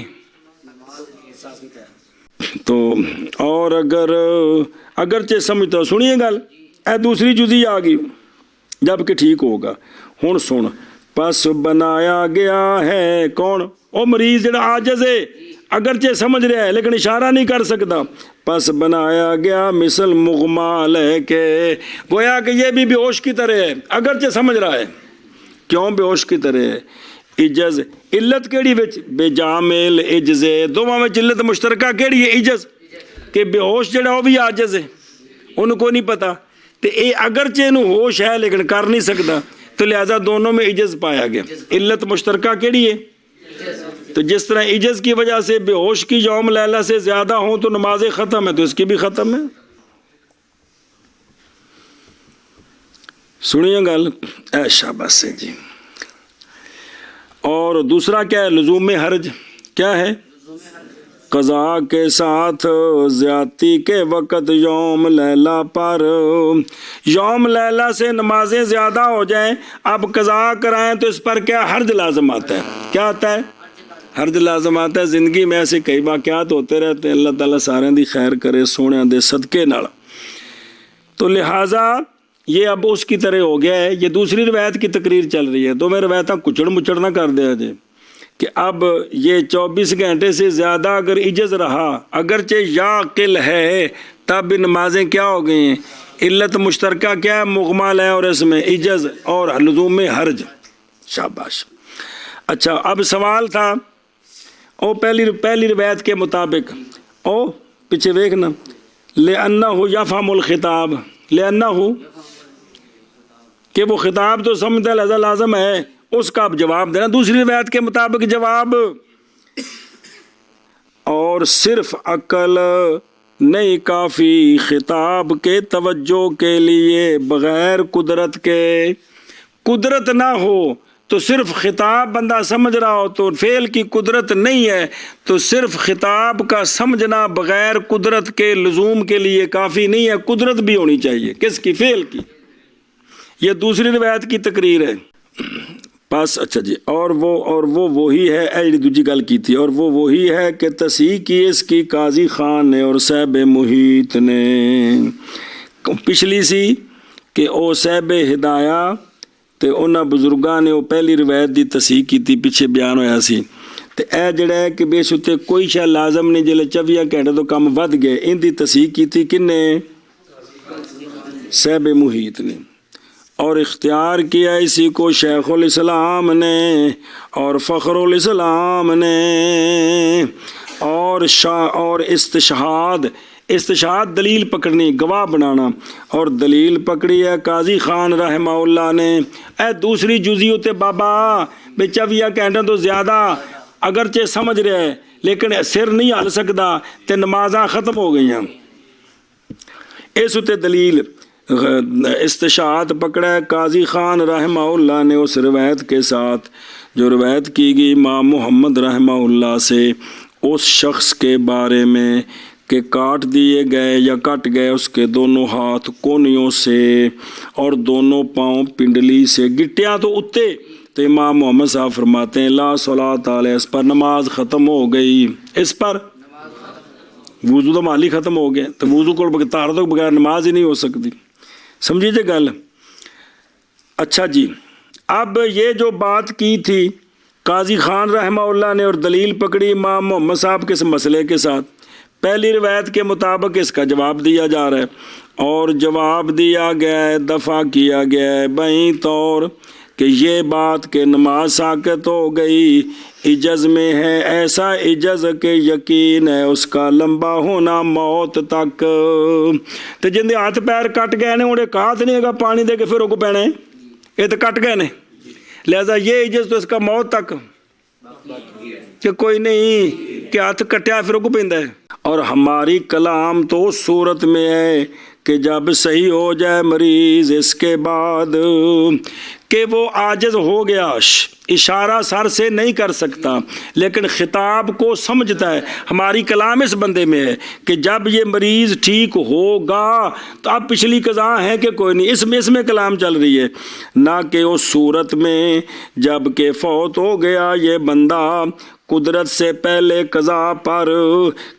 تو، اور اگرچہ سمجھتا ہو، سنیے گل اے دوسری جزی آ گئی جب کہ ٹھیک ہوگا. ہن سن، پس بنایا گیا ہے کون؟ او مریض جڑا عاجز ہے، اگرچہ سمجھ رہا ہے لیکن اشارہ نہیں کر سکتا. پس بنایا گیا مثل مغما علیہ کے، گویا کہ یہ بھی بے ہوش کی طرح ہے اگرچہ سمجھ رہا ہے. کیوں بے ہوش کی طرح ہے؟ عجز علت کیڑی وچ؟ بے جامل عجز، دونوں وچ علت مشترکہ کیڑی ہے؟ عجز، کہ بے ہوش جڑا وہ بھی عاجز ہے، انہوں کو نہیں پتا، تے اے اگرچہ انہوں ہوش ہے لیکن کر نہیں سکتا، تو لہذا دونوں میں عجز پایا گیا. علت مشترکہ کیڑی ہے؟ تو جس طرح عجز کی وجہ سے بے ہوش کی یوم لیلہ سے زیادہ ہوں تو نمازیں ختم ہے، تو اس کی بھی ختم ہے. سنیے گل، اے شاباش سے جی. اور دوسرا کیا ہے؟ لزوم حرج. کیا ہے؟ قضاء کے ساتھ زیادتی کے وقت یوم لیلہ پر، یوم لیلہ سے نمازیں زیادہ ہو جائیں، اب قضاء کرائیں تو اس پر کیا حرج لازم آتا ہے؟ کیا آتا ہے؟ حرج لازم آتا ہے. زندگی میں ایسے کئی واقعات ہوتے رہتے ہیں، اللہ تعالیٰ سارے دی خیر کرے سونے دے صدقے نال. تو لہٰذا یہ اب اس کی طرح ہو گیا ہے. یہ دوسری روایت کی تقریر چل رہی ہے، تو میں روایتاں کچڑ مچڑ نہ کر دیا جائے کہ اب یہ 24 گھنٹے سے زیادہ اگر عجز رہا اگرچہ یا قل ہے تب بھی نمازیں کیا ہو گئی ہیں؟ علت مشترکہ کیا ہے؟ مغمل ہے، اور اس میں عجز اور لزوم حرج. شاباش. اچھا اب سوال تھا، او پہلی روایت کے مطابق، او پیچھے دیکھنا، لِأَنَّهُ يَفْهَمُ الْخِطَابَ، لِأَنَّهُ کہ وہ خطاب تو سمجھتا لہذا لازم ہے، اس کا اب جواب دینا دوسری روایت کے مطابق جواب. اور صرف عقل نہیں کافی خطاب کے توجہ کے لیے، بغیر قدرت کے، قدرت نہ ہو تو صرف خطاب بندہ سمجھ رہا ہو تو فعل کی قدرت نہیں ہے، تو صرف خطاب کا سمجھنا بغیر قدرت کے لزوم کے لیے کافی نہیں ہے، قدرت بھی ہونی چاہیے. کس کی؟ فعل کی. یہ دوسری روایت کی تقریر ہے. بس اچھا جی. اور وہ وہی ہے، اے دوسری گل کی تھی، اور وہ وہی ہے کہ تصحیح کی اس کی قاضی خان نے اور صاحب محیط نے. پچھلی سی کہ او صاحب ہدایہ تے انہاں بزرگاں نے وہ پہلی روایت دی تصحیح کی تھی، پیچھے بیان ہویا سی. تے اے جڑا ہے کہ بے شتے کوئی شے لازم نہیں، جلے 24 گھنٹے تو کم ود گئے، ان دی تصحیح کی تھی کن نے؟ صاحب محیط نے. اور اختیار کیا اسی کو شیخ الاسلام نے اور فخر الاسلام نے. اور استشہاد دلیل پکڑنی، گواہ بنانا، اور دلیل پکڑی ہے قاضی خان رحمہ اللہ نے. اے دوسری جزیوں تے بابا 24 گھنٹے تو زیادہ اگرچہ سمجھ رہا ہے لیکن سر نہیں ہل سکتا تے نمازاں ختم ہو گئی ہیں. اس تے دلیل استشہاد پکڑا ہے قاضی خان رحمہ اللہ نے اس روایت کے ساتھ جو روایت کی گئی امام محمد رحمہ اللہ سے اس شخص کے بارے میں کہ کاٹ دیے گئے یا کٹ گئے اس کے دونوں ہاتھ کونیوں سے اور دونوں پاؤں پنڈلی سے، گٹیاں تو اتے. تو امام محمد صاحب فرماتے ہیں لا صلاۃ علیہ، اس پر نماز ختم ہو گئی. اس پر وضو تو مالی ختم ہو گیا، تو وضو کو طہارت کے بغیر نماز ہی نہیں ہو سکتی. سمجھیے گل. اچھا جی، اب یہ جو بات کی تھی قاضی خان رحمہ اللہ نے اور دلیل پکڑی امام محمد صاحب کے مسئلے کے ساتھ، پہلی روایت کے مطابق اس کا جواب دیا جا رہا ہے. اور جواب دیا گیا ہے، دفع کیا گیا ہے بہیں طور کہ یہ بات کہ نماز ساقط ہو گئی عجز میں ہے، ایسا عجز کہ یقین ہے اس کا لمبا ہونا موت تک. تو جن دے ہاتھ پیر کٹ گئے نے انہیں کہا تو نہیں گا پانی دے کے پھر رک پینے، یہ تو کٹ گئے نے، لہذا یہ عجز تو اس کا موت تک کہ کوئی نہیں کہ ہاتھ کٹیا پھر رک پیندا ہے. اور ہماری کلام تو اس صورت میں ہے کہ جب صحیح ہو جائے مریض اس کے بعد کہ وہ عاجز ہو گیا، اشارہ سر سے نہیں کر سکتا لیکن خطاب کو سمجھتا ہے. ہماری کلام اس بندے میں ہے کہ جب یہ مریض ٹھیک ہوگا تو اب پچھلی قضا ہے کہ کوئی نہیں، اس میں کلام چل رہی ہے، نہ کہ اس صورت میں جب کہ فوت ہو گیا یہ بندہ قدرت سے پہلے قضا پر،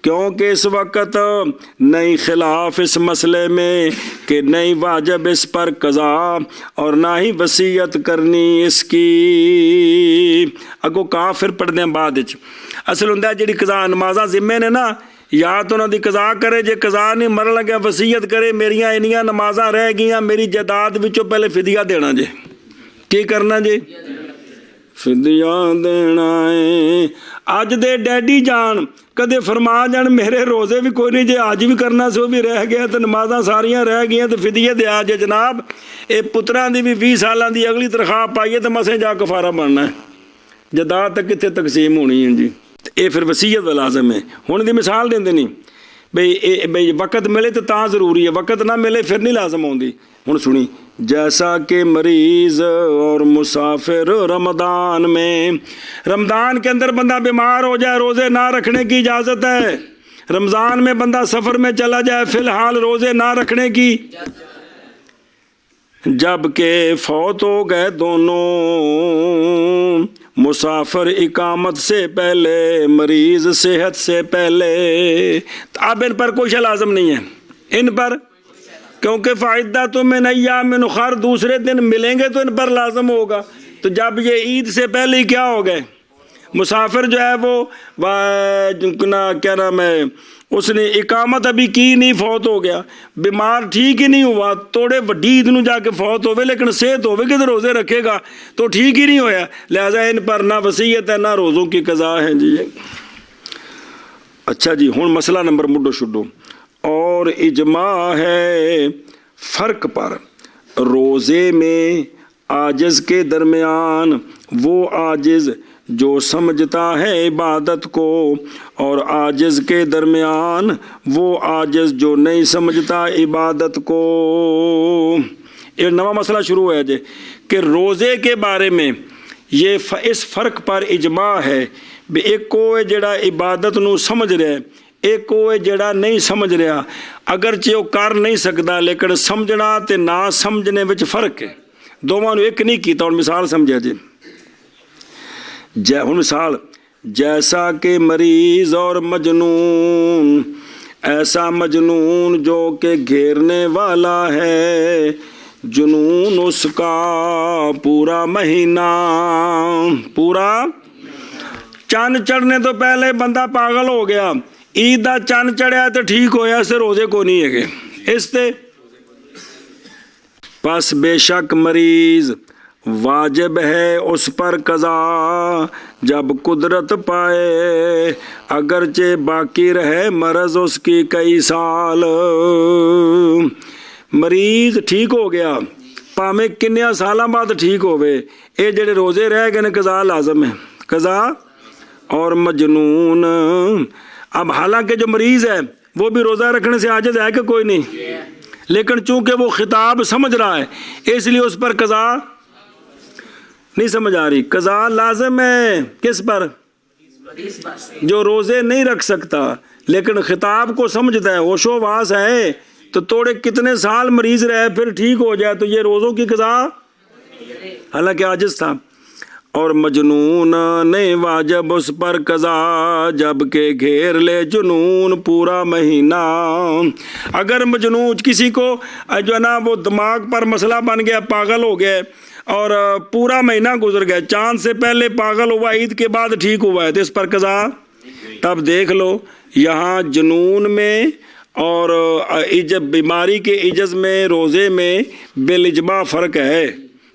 کیونکہ اس وقت نئی خلاف اس مسئلے میں کہ نہیں واجب اس پر قضا اور نہ ہی وصیت کرنی اس کی. اگو کافر پڑھنے بعد اصل ہوں جی قضا نمازاں ذمے نے نا، یا تو انہوں دی قضا کرے، جے قضا نہیں مرن لگیا وصیت کرے میریاں انیاں نمازاں رہ گئیاں میری جائیداد وچوں پہلے فدیہ دینا جے. کی کرنا جی؟ فدیہ دینا ہے. اج دے ڈیڈی جان کدے فرما جان میرے روزے بھی کوئی نہیں جے اج بھی کرنا سی وہ بھی رہ گیا تو نمازاں ساریاں رہ گئیاں تو فدیے دیا جے جناب. اے پتراں دی بھی 20 سالاں دی اگلی تنخواہ پائیے تو مسیں جا کفارہ بننا ہے، جائیداد تک کتنے تقسیم ہونی ہے جی. اے پھر وصیت دا لازم ہے. ہن دی مثال دیندے نہیں بھئی وقت ملے تو تاں ضروری ہے، وقت نہ ملے پھر نہیں لازم ہوندی. ہن سنی، جیسا کہ مریض اور مسافر رمضان میں، رمضان کے اندر بندہ بیمار ہو جائے روزے نہ رکھنے کی اجازت ہے، رمضان میں بندہ سفر میں چلا جائے فی الحال روزے نہ رکھنے کی، جب کہ فوت ہو گئے دونوں، مسافر اقامت سے پہلے مریض صحت سے پہلے، اب ان پر کوئی شے لازم نہیں ہے ان پر، کیونکہ فائدہ من ایام اخر دوسرے دن ملیں گے تو ان پر لازم ہوگا. تو جب یہ عید سے پہلے ہی کیا ہو گئے، مسافر جو ہے وہ کیا نام ہے اس نے اقامت ابھی کی نہیں فوت ہو گیا، بیمار ٹھیک ہی نہیں ہوا، توڑے وڈی عید نو جا کے فوت ہوئے لیکن صحت ہوئے کہ روزے رکھے گا تو ٹھیک ہی نہیں ہویا، لہذا ان پر نہ وصیت ہے نہ روزوں کی قضا ہے جی. اچھا جی، ہن مسئلہ نمبر مڈو شڈو. اور اجماع ہے فرق پر، روزے میں عاجز کے درمیان وہ عاجز جو سمجھتا ہے عبادت کو اور عاجز کے درمیان وہ عاجز جو نہیں سمجھتا عبادت کو. ایک نواں مسئلہ شروع ہوا جی کہ روزے کے بارے میں یہ اس فرق پر اجماع ہے بھی ایک کو جڑا عبادت نو سمجھ رہا ہے، ایک وہ جڑا نہیں سمجھ رہا، اگرچہ وہ کر نہیں سکتا لیکن سمجھنا تے نہ سمجھنے وچ فرق ہے، دونوں ایک نہیں کیتا. ہن مثال سمجھا جی، ہن مثال جیسا کہ مریض اور مجنون، ایسا مجنون جو کہ گھیرنے والا ہے، جنون اس کا پورا مہینہ، پورا چاند چڑھنے تو پہلے بندہ پاگل ہو گیا، عید دا چاند چڑھیا تو ٹھیک ہویا، اس سے روزے کو نہیں ہے گے اس تے. پس بے شک مریض واجب ہے اس پر قضا جب قدرت پائے، اگرچہ باقی رہے مرض اس کی کئی سال. مریض ٹھیک ہو گیا پاویں کنیا سالاں بعد ٹھیک ہوئے، اے جڑے روزے رہ گئے نے قضا لازم ہے، قضا. اور مجنون، اب حالانکہ جو مریض ہے وہ بھی روزہ رکھنے سے عاجز ہے کہ کوئی نہیں، لیکن چونکہ وہ خطاب سمجھ رہا ہے اس لیے اس پر قضا نہیں سمجھ آ رہی. قضا لازم ہے کس پر؟ جو روزے نہیں رکھ سکتا لیکن خطاب کو سمجھتا ہے، ہوش و واس ہے، تو توڑے کتنے سال مریض رہے پھر ٹھیک ہو جائے تو یہ روزوں کی قضا حالانکہ عاجز تھا. اور مجنون نہیں واجب اس پر قضا جب کہ گھیر لے جنون پورا مہینہ. اگر مجنون کسی کو جو ہے نا وہ دماغ پر مسئلہ بن گیا، پاگل ہو گیا اور پورا مہینہ گزر گیا، چاند سے پہلے پاگل ہوا عید کے بعد ٹھیک ہوا ہے تو اس پر قضا. تب دیکھ لو یہاں جنون میں اور بیماری کے عجز میں روزے میں بالاجماع فرق ہے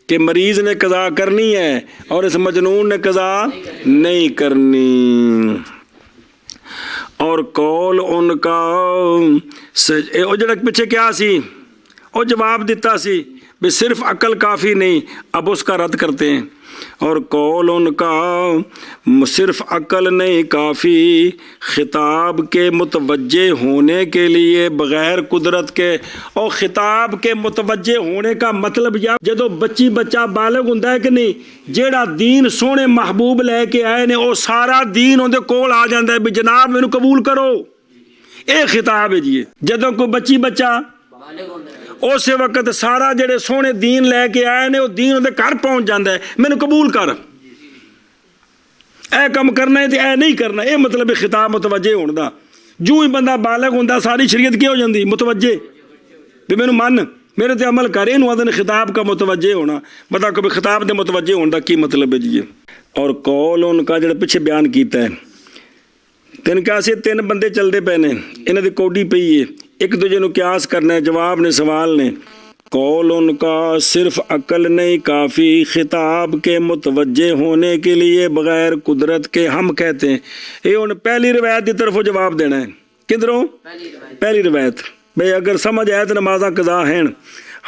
کہ مریض نے قضا کرنی ہے اور اس مجنون نے قضا نہیں کرنی. اور قول ان کا او جڑا پیچھے کیا سی او جواب دیتا سی بھی صرف عقل کافی نہیں، اب اس کا رد کرتے ہیں. اور قول ان کا صرف عقل نہیں کافی خطاب کے متوجہ ہونے کے لیے بغیر قدرت کے. اور خطاب کے متوجہ ہونے کا مطلب یا جدو بچہ بالغ ہوندا ہے کہ نہیں جیڑا دین سونے محبوب لے کے آئے نے وہ سارا دین اندے کول آ جاندا ہے بھی جناب مینوں قبول کرو. اے خطاب ہے جی. جدو کوئی بچہ اس وقت سارا جڑے سونے دین لے کے آئے نے وہ دین اندے گھر پہنچ جاندا ہے مینوں قبول کر اے کم کرنا ہے تے اے نہیں کرنا. اے مطلب خطاب متوجہ ہون دا. جو ہی بندہ بالغ ہوندا ساری شریعت کی ہو جاندی متوجہ بھی مینوں من میرے تے عمل کر. اینو آندے نے خطاب کا متوجہ ہونا. بتا کہ خطاب دے متوجہ ہون دا کی مطلب ہے جی. اور قول ان کا جڑا پیچھے بیان کیتا ہے تین کیسے تین بندے چلتے پے نے انہاں دی کوڈی پئی ہے ایک دوجے نو قیاس کرنا ہے جواب نے سوال نے. قول ان کا صرف عقل نہیں کافی خطاب کے متوجہ ہونے کے لیے بغیر قدرت کے ہم کہتے ہیں. یہ ان پہلی روایت کی طرف جواب دینا ہے. کدھروں؟ پہلی روایت. بھئی اگر سمجھ آئے تو نمازاں قضا ہیں.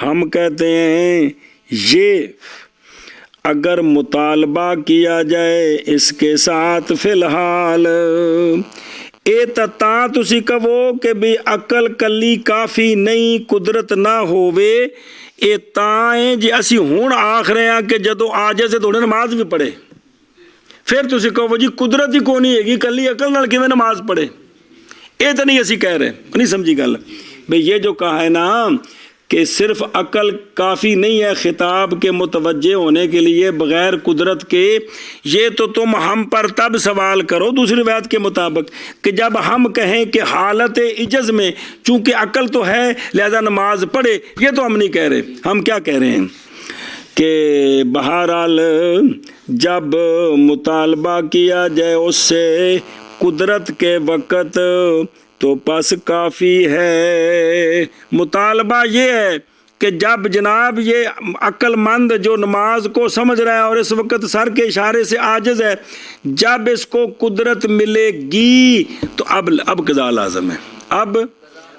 ہم کہتے ہیں یہ اگر مطالبہ کیا جائے اس کے ساتھ فی الحال اے تا تسی کہو کہ بھی عقل کلی کافی نہیں قدرت نہ ہووے اے تائیں جی اسی ہون آخ رہے ہیں کہ جدو آجے سے توڑے نماز بھی پڑھے پھر تسی کہو جی قدرت ہی کونی ہے گی کلی عقل نال کیویں نماز پڑھے. اے تو نہیں اسی کہہ رہے نہیں سمجھی گل. بھئی یہ جو کہا ہے نا کہ صرف عقل کافی نہیں ہے خطاب کے متوجہ ہونے کے لیے بغیر قدرت کے یہ تو تم ہم پر تب سوال کرو دوسری روایت کے مطابق کہ جب ہم کہیں کہ حالت عجز میں چونکہ عقل تو ہے لہذا نماز پڑھے. یہ تو ہم نہیں کہہ رہے. ہم کیا کہہ رہے ہیں کہ بہرحال جب مطالبہ کیا جائے اس سے قدرت کے وقت تو پس کافی ہے. مطالبہ یہ ہے کہ جب جناب یہ عقل مند جو نماز کو سمجھ رہا ہے اور اس وقت سر کے اشارے سے عاجز ہے جب اس کو قدرت ملے گی تو اب قضا لازم ہے. اب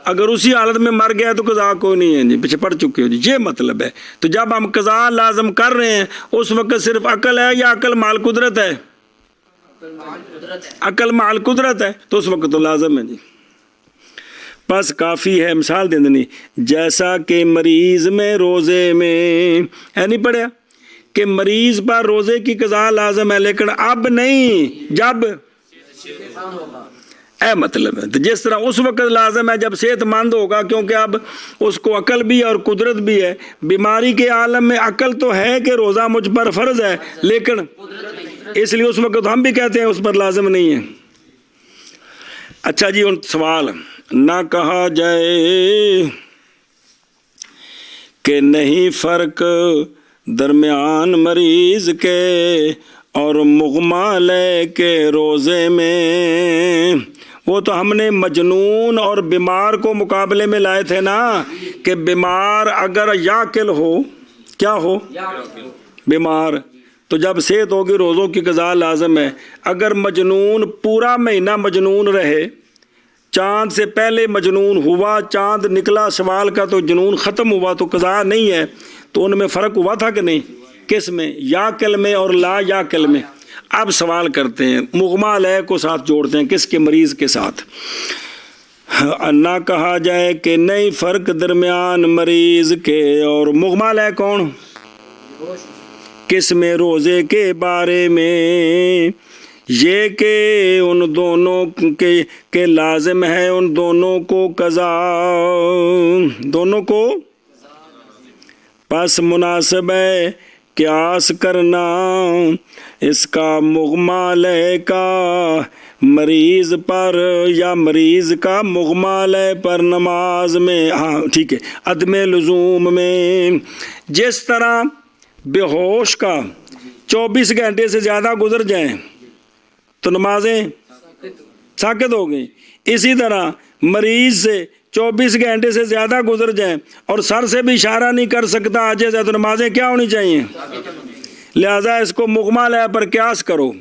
اگر اسی حالت میں مر گیا تو قضا کوئی نہیں ہے جی پیچھے پڑ چکے ہو جی. یہ مطلب ہے. تو جب ہم قضا لازم کر رہے ہیں اس وقت صرف عقل ہے یا عقل مال قدرت ہے؟ عقل مال قدرت ہے تو اس وقت تو لازم ہے جی. پس کافی ہے. مثال دے دینی جیسا کہ مریض میں روزے میں ہے نہیں پڑھیا کہ مریض پر روزے کی قضا لازم ہے لیکن اب نہیں جب اے مطلب ہے. تو جس طرح اس وقت لازم ہے جب صحت مند ہوگا کیونکہ اب اس کو عقل بھی اور قدرت بھی ہے. بیماری کے عالم میں عقل تو ہے کہ روزہ مجھ پر فرض ہے لیکن اس لیے اس وقت ہم بھی کہتے ہیں اس پر لازم نہیں ہے. اچھا جی ان سوال نہ کہا جائے کہ نہیں فرق درمیان مریض کے اور مغمہ لے کے روزے میں. وہ تو ہم نے مجنون اور بیمار کو مقابلے میں لائے تھے نا کہ بیمار اگر یاقل ہو کیا ہو بیمار تو جب صحت ہوگی روزوں کی قضا لازم ہے. اگر مجنون پورا مہینہ مجنون رہے چاند سے پہلے مجنون ہوا چاند نکلا شوال کا تو جنون ختم ہوا تو قضا نہیں ہے. تو ان میں فرق ہوا تھا کہ نہیں کس میں یاقل میں اور لا یاقل میں. اب سوال کرتے ہیں مغمہ علیہ کو ساتھ جوڑتے ہیں کس کے مریض کے ساتھ. نہ کہا جائے کہ نہیں فرق درمیان مریض کے اور مغمہ علیہ کون کس میں روزے کے بارے میں یہ کہ ان دونوں کے لازم ہے ان دونوں کو قضا دونوں کو پس مناسب ہے قیاس کرنا اس کا مغمہ علیہ کا مریض پر یا مریض کا مغمہ علیہ پر نماز میں. ہاں ٹھیک ہے. عدم لزوم میں جس طرح بے ہوش کا 24 گھنٹے سے زیادہ گزر جائیں تو نمازیں ساقط ہو گئیں اسی طرح مریض سے 24 گھنٹے سے زیادہ گزر جائیں اور سر سے بھی اشارہ نہیں کر سکتا عاجز ہے تو نمازیں کیا ہونی چاہیے. لہذا اس کو مغمہ علیہ پر قیاس کرو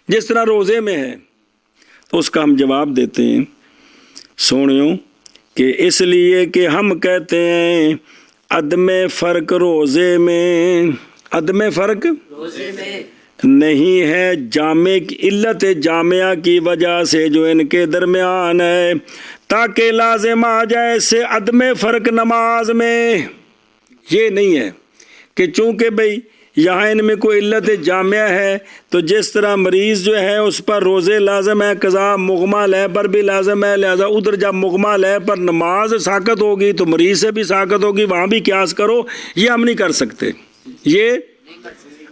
جس طرح روزے میں ہے. تو اس کا ہم جواب دیتے ہیں سونیوں کہ اس لیے کہ ہم کہتے ہیں عدم فرق روزے میں عدم فرق روزے میں نہیں ہے جامع کی علت جامعہ کی وجہ سے جو ان کے درمیان ہے، تاکہ لازم آ جائے سے عدم فرق نماز میں۔ یہ نہیں ہے کہ چونکہ بھئی یہاں ان میں کوئی علت جامعہ ہے تو جس طرح مریض جو ہے اس پر روزے لازم ہے، قضا مغمہ لے پر بھی لازم ہے، لہذا ادھر جب مغمہ لے پر نماز ساقط ہوگی تو مریض سے بھی ساقط ہوگی، وہاں بھی قیاس کرو۔ یہ ہم نہیں کر سکتے۔ یہ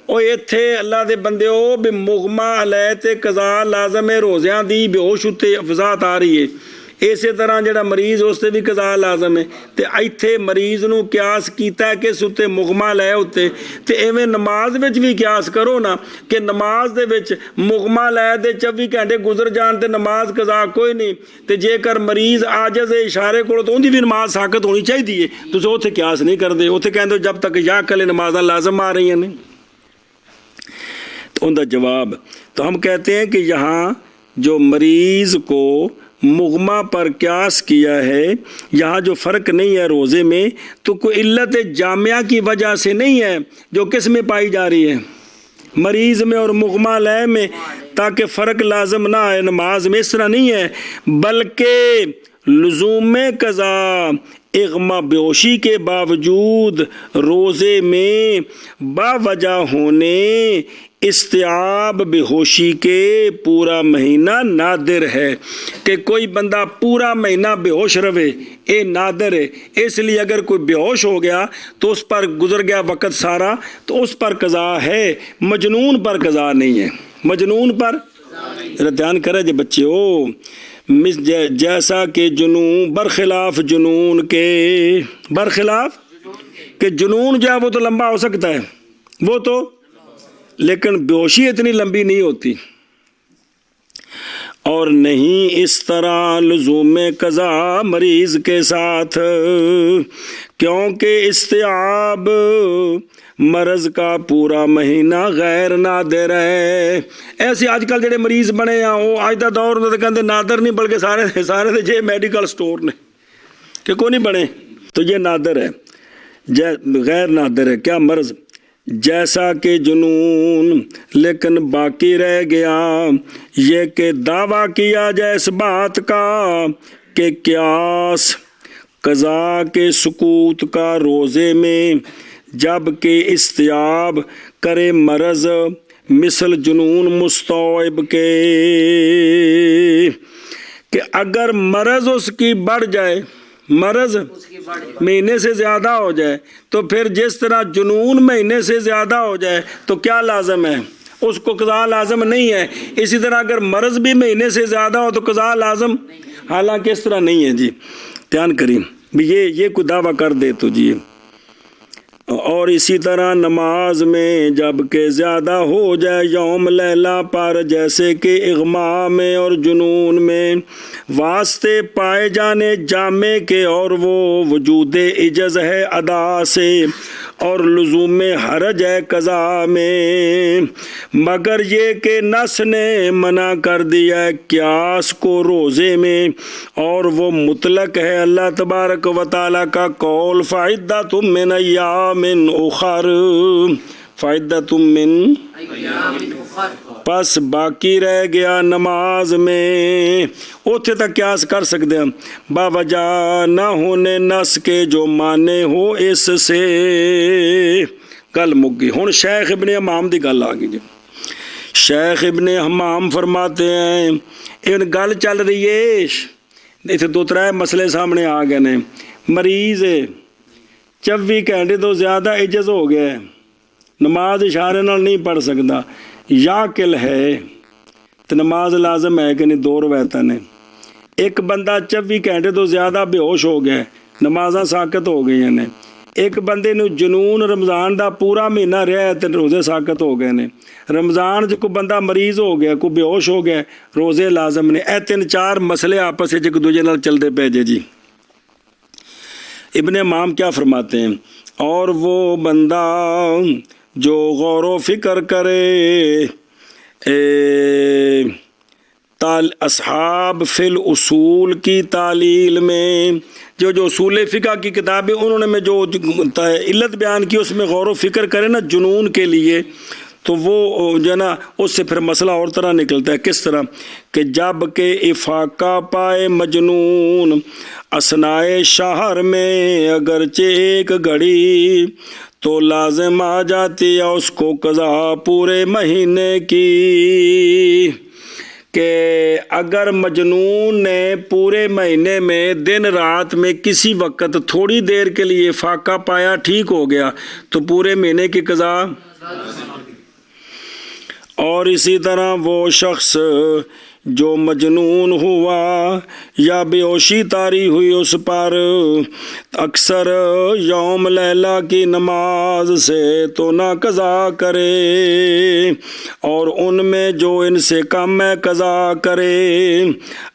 او ایتھے اللہ دے بندے او بھی مغمہ علیہ تے قضا لازم ہے، روزیاں دی بے ہوش اتے افزات آ رہی ہے، اسی طرح جڑا مریض اس تے بھی قضا لازم ہے، تے ایتھے مریض نو قیاس کیتا ہے کہ ستے مغمہ علیہ ہوتے، تے ایویں نماز وچ بھی قیاس کرو نا کہ نماز دے وچ مغمہ علیہ دے 24 گھنٹے گزر جان تے نماز قضا کوئی نہیں، تے جے کر مریض عاجز ہے اشارے کولو تو اون دی بھی نماز ساقط ہونی چاہیے، تساں اوتھے قیاس نہیں کردے، اوتھے کہندے جب تک یا کل نمازاں لازم آ رہی ہیں۔ تو ان کا جواب تو ہم کہتے ہیں کہ یہاں جو مریض کو مغمہ پر قیاس کیا ہے، یہاں جو فرق نہیں ہے روزے میں تو کوئی علت جامعہ کی وجہ سے نہیں ہے جو کس میں پائی جا رہی ہے، مریض میں اور مغمہ علیہ میں، تاکہ فرق لازم نہ آئے نماز میں، اس طرح نہیں ہے، بلکہ لزوم قضا اغما بیہوشی کے باوجود روزے میں باوجہ ہونے استیعاب بے ہوشی کے پورا مہینہ نادر ہے کہ کوئی بندہ پورا مہینہ بے ہوش رہے، اے نادر ہے، اس لیے اگر کوئی بے ہوش ہو گیا تو اس پر گزر گیا وقت سارا تو اس پر قضا ہے، مجنون پر قضا نہیں ہے، مجنون پر دھیان کرے جی بچے ہو، جیسا کہ جنون برخلاف جنون کے، برخلاف کہ جنون جو ہے وہ تو لمبا ہو سکتا ہے، وہ تو لیکن بیہوشی اتنی لمبی نہیں ہوتی، اور نہیں اس طرح لزوم قضا مریض کے ساتھ، کیونکہ استیعاب مرض کا پورا مہینہ غیر نادر ہے۔ ایسے آج کل جڑے مریض بنے ہیں وہ آج دا دور ہوتا کہتے نادر نہیں بلکہ سارے جے میڈیکل سٹور نے کہ کوئی نہیں بنے، تو یہ نادر ہے، غیر نادر ہے۔ کیا مرض؟ جیسا کہ جنون، لیکن باقی رہ گیا یہ کہ دعویٰ کیا جائے اس بات کا کہ قیاس قضا کے سکوت کا روزے میں جب کہ استیعاب کرے مرض مثل جنون مستوعب کے، کہ اگر مرض اس کی بڑھ جائے، مرض مہینے سے زیادہ ہو جائے تو پھر جس طرح جنون مہینے سے زیادہ ہو جائے تو کیا لازم ہے؟ اس کو قضا لازم نہیں ہے۔ اسی طرح اگر مرض بھی مہینے سے زیادہ ہو تو قضا لازم، حالانکہ اس طرح نہیں ہے جی، دھیان کریں یہ کوئی دعویٰ کر دے تو جی۔ اور اسی طرح نماز میں جب کہ زیادہ ہو جائے یوم لیلہ پر، جیسے کہ اغما میں اور جنون میں، واسطے پائے جانے جامع کے اور وہ وجود عجز ہے ادا سے اور لزوم حرج ہے قضا میں، مگر یہ کہ نص نے منع کر دیا ہے قیاس کو روزے میں، اور وہ مطلق ہے اللہ تبارک و تعالیٰ کا قول فعدۃ من ایام اخر، فعدۃ من، پس باقی رہ گیا نماز میں، اتھے تک قیاس کر سکتے ہیں باوجہ نہ ہونے نس کے جو مانے ہو اس سے۔ گل مک گئی، ہن شیخ ابن حمام دی گل آ گئی جی۔ شیخ ابن حمام فرماتے ہیں ان گل چل رہی ہے، اتنے 2-3 مسئلے سامنے آ گئے نے، مریض 24 گھنٹے تو زیادہ عجز ہو گیا ہے، نماز اشارے نال نہیں پڑھ سکتا، یا کل ہے تو نماز لازم ہے کہ نہیں، 2 روایتاں نے۔ ایک بندہ 24 گھنٹے تو زیادہ بے ہوش ہو گیا، نمازاں ساقط ہو گئی نے۔ ایک بندے نو جنون رمضان دا پورا مہینہ رہا ہے تے روزے ساقط ہو گئے نے۔ رمضان جو کوئی بندہ مریض ہو گیا، کوئی بے ہوش ہو گیا، روزے لازم نے۔ اے 3-4 مسئلے آپس ایک دوجے نال چلتے پے جی۔ ابن امام کیا فرماتے ہیں؟ اور وہ بندہ جو غور و فکر کرے اصحاب فی الاصول کی تعلیل میں جو اصول فقہ کی کتابیں انہوں نے میں جو علت بیان کی اس میں غور و فکر کرے نا جنون کے لیے، تو وہ جو ہے نا اس سے پھر مسئلہ اور طرح نکلتا ہے۔ کس طرح کہ جب کہ افاقہ پائے مجنون اثنائے شہر میں اگرچہ ایک گھڑی، تو لازم آ جاتی ہے اس کو قضا پورے مہینے کی، کہ اگر مجنون نے پورے مہینے میں دن رات میں کسی وقت تھوڑی دیر کے لیے فاقہ پایا، ٹھیک ہو گیا، تو پورے مہینے کی قضا۔ اور اسی طرح وہ شخص جو مجنون ہوا یا بے ہوشی طاری ہوئی اس پر، اکثر یوم لیلہ کی نماز سے تو نہ قضا کرے، اور ان میں جو ان سے کم ہے قضا کرے۔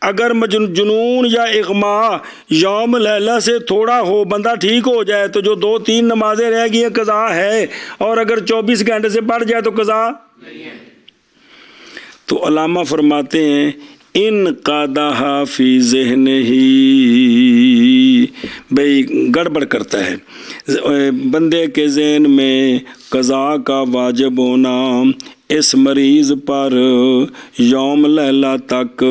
اگر جنون یا اغماء یوم لیلہ سے تھوڑا ہو، بندہ ٹھیک ہو جائے، تو جو 2-3 نمازیں رہ گئی ہیں قضا ہے، اور اگر 24 گھنٹے سے بڑھ جائے تو قضا نہیں ہے۔ تو علامہ فرماتے ہیں ان قادہ فی ذہن ہی، بھئی گڑبڑ کرتا ہے بندے کے ذہن میں قضا کا واجب ہونا اس مریض پر یوم لیلہ تک،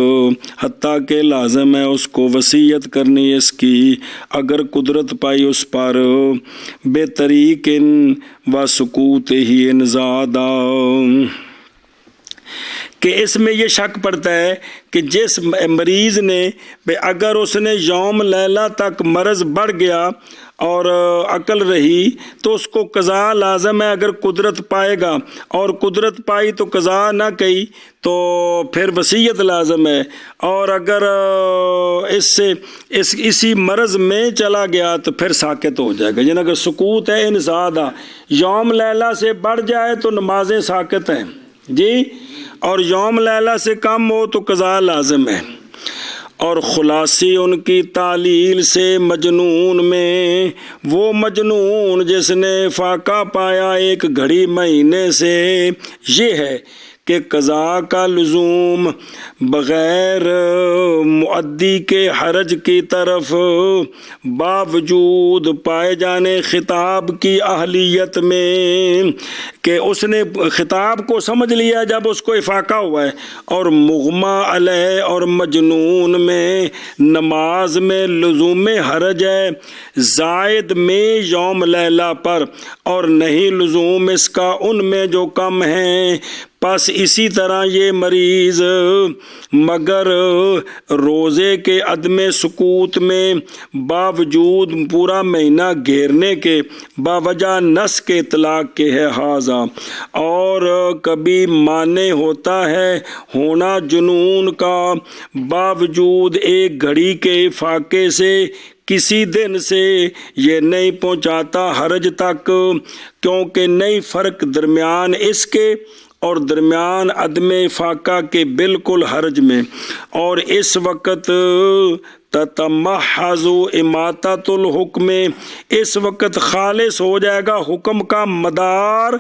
حتیٰ کہ لازم ہے اس کو وصیت کرنی اس کی اگر قدرت پائی اس پر، بے طریق و سکوت ہی انزادہ، کہ اس میں یہ شک پڑتا ہے کہ جس مریض نے اگر اس نے یوم لیلہ تک مرض بڑھ گیا اور عقل رہی تو اس کو قضا لازم ہے اگر قدرت پائے گا، اور قدرت پائی تو قضا نہ کی تو پھر وصیت لازم ہے، اور اگر اسی مرض میں چلا گیا تو پھر ساکت ہو جائے گا۔ یعنی اگر سکوت ہے انزادہ، یوم لیلہ سے بڑھ جائے تو نمازیں ساکت ہیں جی، اور یوم لیلہ سے کم ہو تو قضا لازم ہے۔ اور خلاصی ان کی تعلیل سے مجنون میں، وہ مجنون جس نے فاقہ پایا ایک گھڑی مہینے سے، یہ ہے کہ قضا کا لزوم بغیر مؤدی کے حرج کی طرف باوجود پائے جانے خطاب کی اہلیت میں، کہ اس نے خطاب کو سمجھ لیا جب اس کو افاقہ ہوا ہے، اور مغمہ علیہ اور مجنون میں نماز میں لزوم حرج ہے زائد میں یوم لیلہ پر، اور نہیں لزوم اس کا ان میں جو کم ہیں۔ پس اسی طرح یہ مریض مگر روزے کے عدم سکوت میں باوجود پورا مہینہ گھیرنے کے باوجہ نس کے اطلاق کے ہے حاضہ، اور کبھی مانع ہوتا ہے ہونا جنون کا باوجود ایک گھڑی کے فاقے سے کسی دن سے یہ نہیں پہنچاتا حرج تک، کیونکہ نہیں فرق درمیان اس کے اور درمیان عدم فاقہ کے بالکل حرج میں، اور اس وقت تتمحض اماطۃ الحکم، اس وقت خالص ہو جائے گا حکم کا مدار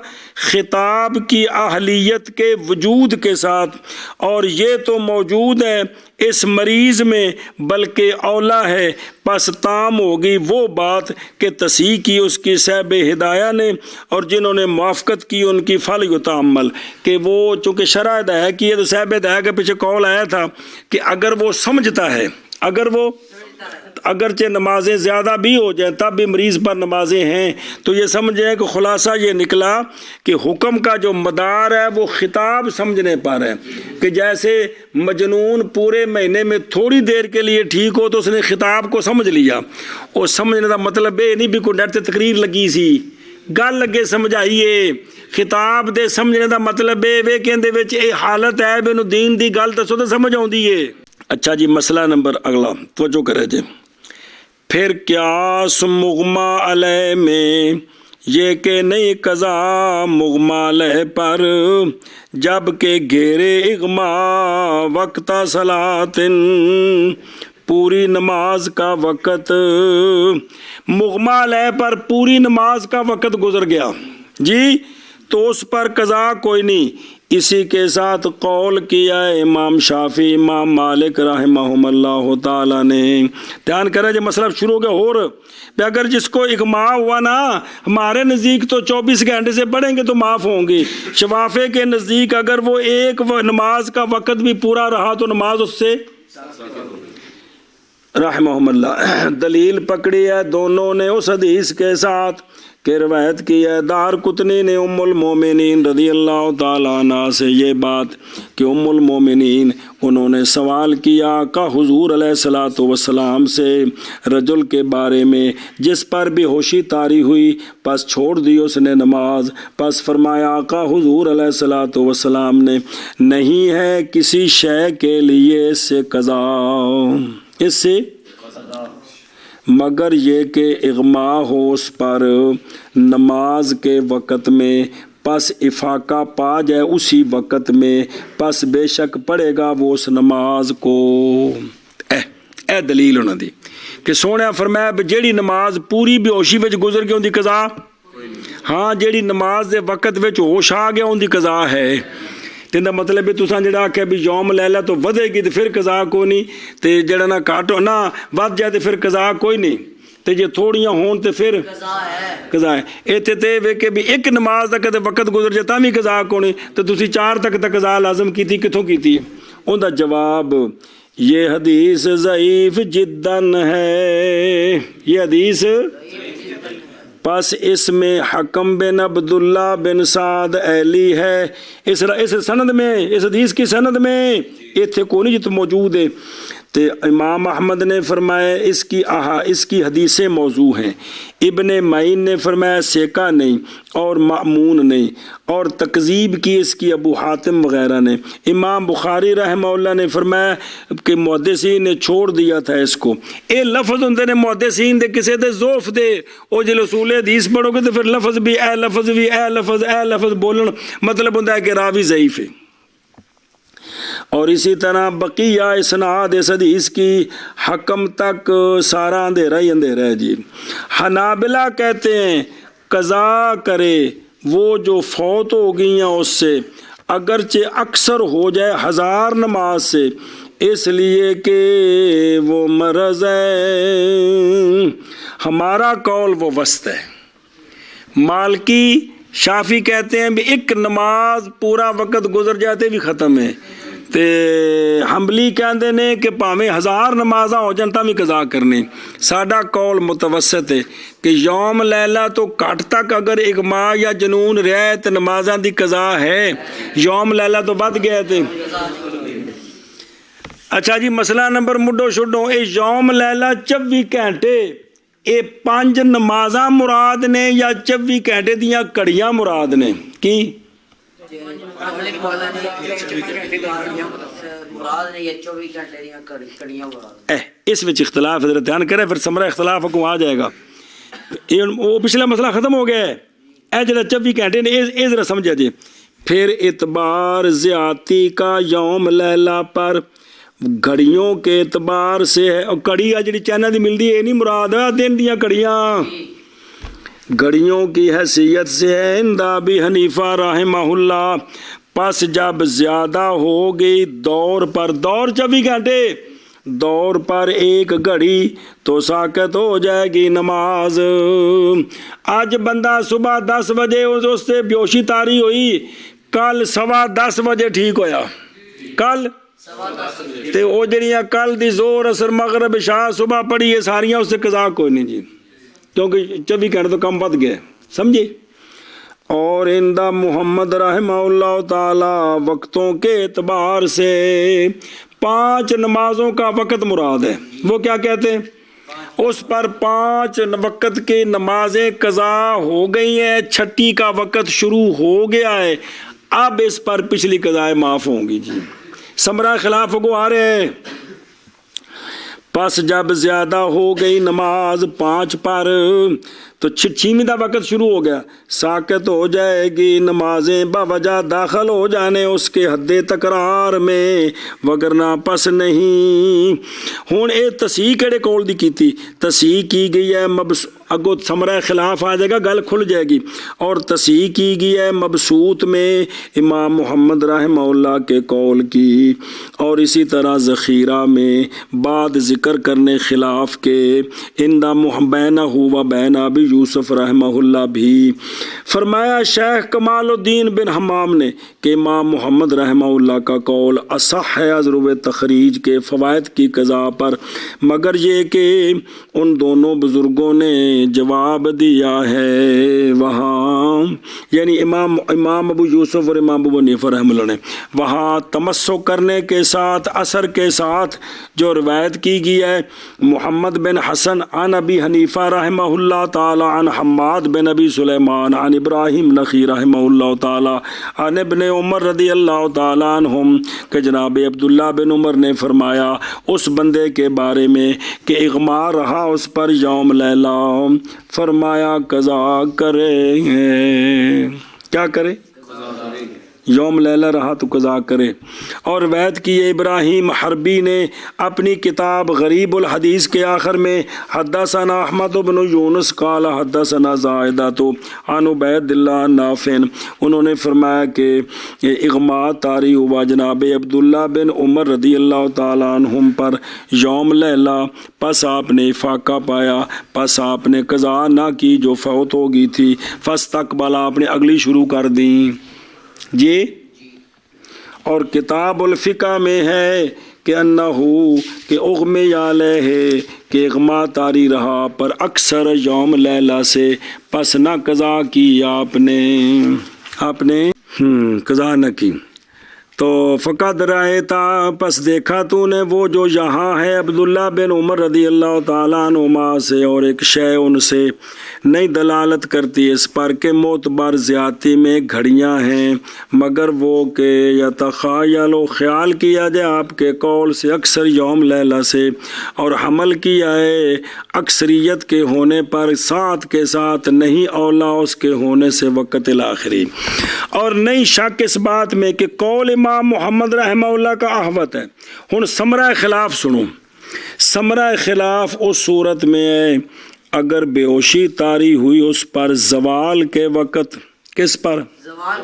خطاب کی اہلیت کے وجود کے ساتھ، اور یہ تو موجود ہے اس مریض میں بلکہ اولا ہے، پس تام ہوگی وہ بات کہ تصحیح کی اس کی صاحب ہدایہ نے، اور جنہوں نے موافقت کی ان کی فل یتعمل، کہ وہ چونکہ شرع ہدایہ کی ہے تو صاحب ہدایہ کے پیچھے قول آیا تھا کہ اگر وہ سمجھتا ہے، اگر وہ اگرچہ نمازیں زیادہ بھی ہو جائیں تب بھی مریض پر نمازیں ہیں، تو یہ سمجھیں کہ خلاصہ یہ نکلا کہ حکم کا جو مدار ہے وہ خطاب سمجھنے پر ہے، کہ جیسے مجنون پورے مہینے میں تھوڑی دیر کے لیے ٹھیک ہو تو اس نے خطاب کو سمجھ لیا، اور سمجھنے کا مطلب یہ نہیں بھی کوئی ڈر تے تقریر لگی سی گل لگے سمجھائیے، خطاب دے سمجھنے کا مطلب یہ کہندے وچ اے حالت ہے بھی دین دی گل دسو تو سمجھ آؤندی ہے۔ اچھا جی، مسئلہ نمبر اگلا توجہ کرے جی، پھر قیاس مغمہ علیہ میں یہ کہ نہیں قضا مغمہ علیہ پر جب کہ گھیرے اغما وقت صلاۃ، پوری نماز کا وقت، مغمہ علیہ پر پوری نماز کا وقت گزر گیا جی، تو اس پر قضا کوئی نہیں، اسی کے ساتھ قول کیا ہے امام شافی امام مالک رحمہم اللہ تعالیٰ نے. دھیان کریں جی مسئلہ شروع ہو گیا. اور اگر جس کو اغماء ہوا نا ہمارے نزدیک تو 24 گھنٹے سے پڑھیں گے تو معاف ہوں گی. شفافے کے نزدیک اگر وہ ایک نماز کا وقت بھی پورا رہا تو نماز اس سے رحمہم اللہ. دلیل پکڑی ہے دونوں نے اس حدیث کے ساتھ کہ روایت کی ہے دارقطنی نے ام المومنین رضی اللہ تعالیٰ عنہ سے یہ بات کہ ام المومنین انہوں نے سوال کیا کہ حضور علیہ الصلوۃ والسلام سے رجل کے بارے میں جس پر بے ہوشی طاری ہوئی پس چھوڑ دی اس نے نماز. پس فرمایا کہ حضور علیہ الصلوۃ والسلام نے نہیں ہے کسی شے کے لیے اس سے قضا اس سے مگر یہ کہ اغماء ہو اس پر نماز کے وقت میں پس افاقہ پا جائے اسی وقت میں پس بے شک پڑھے گا وہ اس نماز کو. اے دلیل انہوں دی کہ سونے فرمایا جیڑی نماز پوری بے ہوشی وچ گزر گئی ان دی قضا ہاں جیڑی نماز دے وقت وچ ہوش آ گیا ان دی قضا ہے. تیندا مطلب ہے تساں جڑا آکھیا بھی یوم لیلہ تو ودے گی تے پھر قضا کوئی نہیں تے جڑا نہ گھٹ نہ ود جائے تے پھر قضا کوئی نہیں تے جے تھوڑیاں ہون تے پھر قضا ہے. ایتھے تے وے کہ بھی ایک نماز دا کدے وقت گزر جائے تاں بھی قضا کوئی نہیں تے تسی 4 تک تے قضا لازم کیتی کتھوں کیتی ہے. اون دا جواب یہ حدیث ضعیف جداً ہے. یہ حدیث پس اس میں حکم بن عبداللہ بن سعد ایلی ہے. اس سند میں اس حدیث کی سند میں ایتھے کوئی نہیں جت موجود ہے. تے امام احمد نے فرمایا اس کی حدیثیں موضوع ہیں. ابن معین نے فرمایا سیکا نہیں اور مأمون نہیں اور تکذیب کی اس کی ابو حاتم وغیرہ نے. امام بخاری رحمہ اللہ نے فرمایا کہ محدثین نے چھوڑ دیا تھا اس کو. اے لفظ ہوندے نے محدثین دے کسے دے ضعف دے او جے اصول حدیث پڑھو گے تو پھر لفظ بھی اے لفظ بھی اے لفظ بولن مطلب ہوندا ہے کہ راوی ضعیف ہے. اور اسی طرح بقیہ اسناد اس حدیث کی حکم تک سارا اندھیرا ہی اندھیرا ہے جی. حنابلہ کہتے ہیں قضا کرے وہ جو فوت ہو گئی ہیں اس سے اگرچہ اکثر ہو جائے 1000 نماز سے اس لیے کہ وہ مرض ہے. ہمارا قول وہ وسط ہے. مالکی شافی کہتے ہیں بھی ایک نماز پورا وقت گزر جاتے بھی ختم ہے تے حنبلی کہندے نے کہ پاویں 1000 نمازاں ہو جان تاں بھی قضا کرنی. ساڈا قول متوسط ہے کہ یوم لیلہ تو گھٹ تک اگر اغماء یا جنون رہے تے نمازاں دی قضا ہے. یوم لیلہ تو ود گیا تے اچھا جی. مسئلہ نمبر مڈو چھڈو اے یوم لیلہ 24 گھنٹے اے 5 نمازاں مراد نے یا 24 گھنٹے دیاں کڑیاں مراد نے کی اس وچ اختلاف حضرت دھیان کرے پھر سمرہ اختلاف کو آ جائے گا. وہ پچھلا مسئلہ ختم ہو گیا ہے. اے جڑا 24 گھنٹے نے اے ذرا سمجھا جی. پھر اعتبار زیادتی کا یوم لیلہ پر گھڑیوں کے اعتبار سے ہے. اور کڑی آ جڑی چینل دی ملدی ہے نہیں مراد دن دیاں کڑیاں گھڑیوں کی حیثیت سے ہے عند ابی حنیفہ رحمہ اللہ. پس جب زیادہ ہو گئی دور 24 گھنٹے دور پر ایک گھڑی تو ساکت ہو جائے گی نماز. آج بندہ صبح 10 بجے اس سے بیوشی طاری ہوئی کل 10:15 بجے ٹھیک ہویا کل تے او جڑیاں کل دی زور اثر مغرب عشاء صبح پڑھی ہے ساریاں اس سے قضا کوئی نہیں جی کیونکہ 24 گھنٹے تو کم ود گئے سمجھے. اور اندہ محمد رحمہ اللہ تعالی وقتوں کے اعتبار سے 5 نمازوں کا وقت مراد ہے. وہ کیا کہتے ہیں اس پر 5 وقت کی نمازیں قضا ہو گئی ہیں 6ٹھی کا وقت شروع ہو گیا ہے. اب اس پر پچھلی قضائیں معاف ہوں گی جی. سمرہ خلاف کو آ رہے ہیں. پس جب زیادہ ہو گئی نماز 5 پر تو 6ویں دا وقت شروع ہو گیا ساکت ہو جائے گی نمازیں باوجہ داخل ہو جانے اس کے حد تکرار میں وگرنہ پس نہیں. ہون اے تصحیح کیڑے کول دی کیتی تصحیح کی گئی ہے اگو ثمرہ خلاف آ جائے گا، گل کھل جائے گی۔ اور تصحیح کی گئی ہے مبسوط میں امام محمد رحمہ اللہ کے قول کی، اور اسی طرح ذخیرہ میں بعد ذکر کرنے خلاف کے اندہ بینہ و بین ابی یوسف رحمہ اللہ بھی۔ فرمایا شیخ کمال الدین بن حمام نے کہ امام محمد رحمہ اللہ کا قول اصح ہے ضرور تخریج کے فوائد کی قضا پر، مگر یہ کہ ان دونوں بزرگوں نے جواب دیا ہے وہاں، یعنی امام ابو یوسف اور امام ابو حنیفہ رحمہ اللہ نے وہاں تمسک کرنے کے ساتھ اثر کے ساتھ جو روایت کی گئی ہے محمد بن حسن عن ابی حنیفہ رحمہ اللہ تعالی عن حماد بن ابی سلیمان عن ابراہیم نخی رحمہ اللہ تعالی عن ابن عمر رضی اللہ تعالی عنہم کہ جناب عبداللہ بن عمر نے فرمایا اس بندے کے بارے میں کہ اغما رہا اس پر یوم لیلہ، فرمایا قضا کرے، کیا کرے؟ یوم لیلہ رہا تو قضا کرے۔ اور روایت کی ابراہیم حربی نے اپنی کتاب غریب الحدیث کے آخر میں حدثنا احمد بن یونس قال حدثنا زائدہ عن عبید اللہ نافع، انہوں نے فرمایا کہ اغما طاری ہوا جناب عبداللہ بن عمر رضی اللہ تعالیٰ عنہم پر یوم لیلہ، پس آپ نے افاقہ پایا، پس آپ نے قضا نہ کی جو فوت ہو گئی تھی، فاستقبل آپ نے اگلی شروع کر دیں جی۔ اور کتاب الفقہ میں ہے کہ انہو کہ اغمی علیہ کہ اغما طاری رہا پر اکثر یوم لیلہ سے، پس نہ قضا کی آپ نے قضا نہ کی۔ تو فقد رأیتا پس دیکھا تو نے وہ جو یہاں ہے عبداللہ بن عمر رضی اللہ تعالیٰ عنہما سے، اور ایک شے ان سے نہیں دلالت کرتی اس پر کہ معتبر زیادتی میں گھڑیاں ہیں، مگر وہ کہ یتخیل و خیال کیا جائے آپ کے قول سے اکثر یوم لیلہ سے، اور حمل کیا ہے اکثریت کے ہونے پر ساتھ کے ساتھ نہیں اولا اس کے ہونے سے وقت الآخری۔ اور نہیں شک اس بات میں کہ قول امام محمد رحمہ اللہ کا احوط ہے۔ ہن ثمرہ خلاف سنو، ثمرہ خلاف اس صورت میں ہے اگر بے ہوشی طاری ہوئی اس پر زوال کے وقت، کس پر؟ زوال،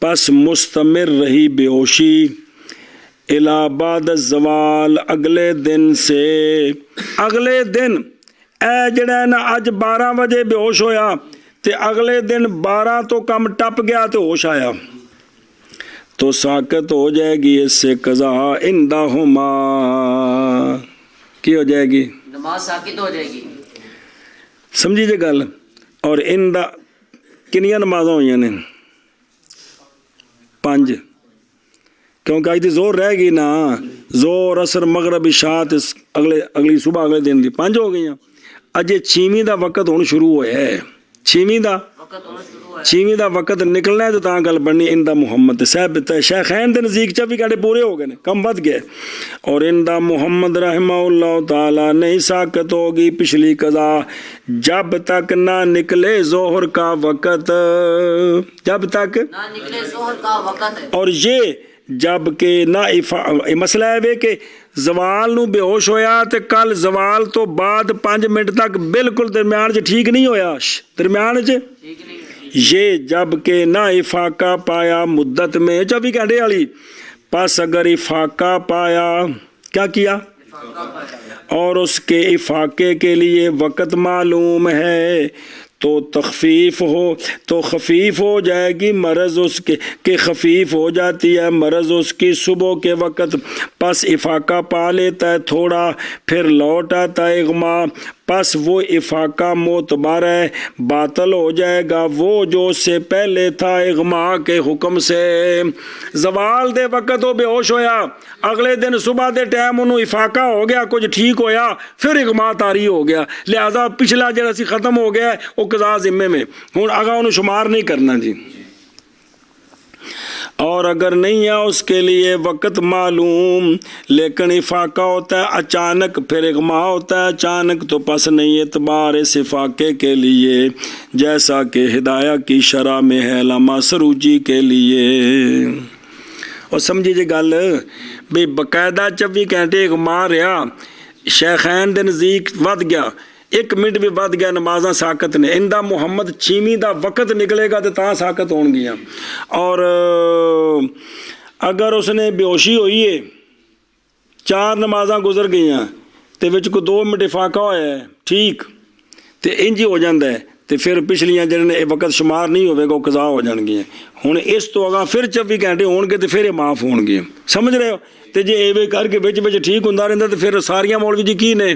پس مستمر رہی بے ہوشی الی بعد الزوال اگلے دن سے، اگلے دن اے جڑا ہے نا اج 12 بجے بے ہوش ہویا تے اگلے دن 12 تو کم ٹپ گیا تو ہوش آیا تو ساقط ہو جائے گی اس سے قضا عندہما، کی ہو جائے گی؟ نماز ساقط ہو جائے گی۔ سمجھی جے گل؟ اور کنیاں نمازاں ہوئی نے؟ 5، کیونکہ آج دی زور رہ گئی نا، زور اثر مغرب عشاء اگلی صبح اگلے دن دی 5 ہو گئی ہیں۔ اجے 6ویں دا وقت ہون شروع ہویا ہے، 6ویں دا وقت نکلنا ہے تو تاں گل بننی اندہ محمد صاحب شیخین دے نزدیک 24 گھنٹے پورے ہو گئے کم ود گئے، اور اندہ محمد رحمہ اللہ تعالی نہیں ساقط ہوگی پچھلی قضا جب تک نہ نکلے ظہر کا وقت، جب تک نہ نکلے ظہر کا وقت ہے۔ اور یہ جب کہ نہ مسئلہ ہے کہ زوال نو بے ہوش ہویا تے کل زوال تو بعد 5 منٹ تک بالکل درمیان چ ٹھیک نہیں ہویا، درمیان چ یہ جب کہ نہ افاقہ پایا مدت میں 24 گھنٹے والی، پس اگر افاقہ پایا، کیا کیا؟ اور اس کے افاقے کے لیے وقت معلوم ہے تو تخفیف ہو جائے گی مرض اس کے کہ خفیف ہو جاتی ہے مرض اس کی صبح کے وقت، پس افاقہ پا لیتا ہے تھوڑا پھر لوٹ آتا ہے اغما، پس وہ افاقہ معتبر ہے، باطل ہو جائے گا وہ جو اس سے پہلے تھا اغما کے حکم سے۔ زوال دے وقت وہ بے ہوش ہویا، اگلے دن صبح دے ٹائم انہوں افاقہ ہو گیا، کچھ ٹھیک ہویا، پھر اغما طاری ہو گیا، لہذا پچھلا جڑا سی ختم ہو گیا وہ قضا ذمے میں، ہوں آگاہ انہوں شمار نہیں کرنا جی۔ اور اگر نہیں ہے اس کے لیے وقت معلوم لیکن افاقہ ہوتا ہے اچانک، پھر اغما ہوتا ہے اچانک، تو پس نہیں اعتبار اس افاقے کے لیے، جیسا کہ ہدایہ کی شرح میں ہے علامہ سروجی کے لیے۔ اور سمجھیے گل بھی باقاعدہ 24 گھنٹے اغما رہا، شیخین دے نزدیک ود گیا، 1 ਮਿੰਟ ਵੀ ਵੱਧ ਗਿਆ ਨਮਾਜ਼ਾਂ ਸਾਕਤ ਨੇ। ਇੰਦਾ ਮੁਹੰਮਦ ਛੀਵੀਂ ਦਾ ਵਕਤ ਨਿਕਲੇਗਾ ਤੇ ਤਾਂ ਸਾਕਤ ਹੋਣਗੀਆਂ। ਔਰ ਅਗਰ ਉਸਨੇ ਬੇਹੋਸ਼ੀ ਹੋਈ ਹੈ, 4 ਨਮਾਜ਼ਾਂ ਗੁਜ਼ਰ ਗਈਆਂ ਤੇ ਵਿੱਚ ਕੋਈ 2 ਮਿੰਟ ਫਾਕਾ ਹੋਇਆ ਠੀਕ, ਤੇ ਇੰਜ ਹੀ ਹੋ ਜਾਂਦਾ ਹੈ ਤੇ ਫਿਰ ਪਿਛਲੀਆਂ ਜਿਹੜੇ ਨੇ ਇਹ ਵਕਤ ਸ਼ੁਮਾਰ ਨਹੀਂ ਹੋਵੇਗਾ, ਉਹ ਕਜ਼ਾ ਹੋ ਜਾਣਗੀਆਂ। ਹੁਣ ਇਸ ਤੋਂ ਅਗਾਂਹ ਫਿਰ 24 ਘੰਟੇ ਹੋਣਗੇ ਤੇ ਫਿਰ ਇਹ ਮਾਫ ਹੋਣਗੇ, ਸਮਝ ਰਹੇ ਹੋ। ਤੇ ਜੇ ਐਵੇਂ ਕਰਕੇ ਵਿੱਚ ਵਿੱਚ ਠੀਕ ਹੁੰਦਾ ਰਹਿੰਦਾ ਤੇ ਫਿਰ ਸਾਰੀਆਂ ਮੌਲਵੀ ਜੀ ਕੀ ਨੇ।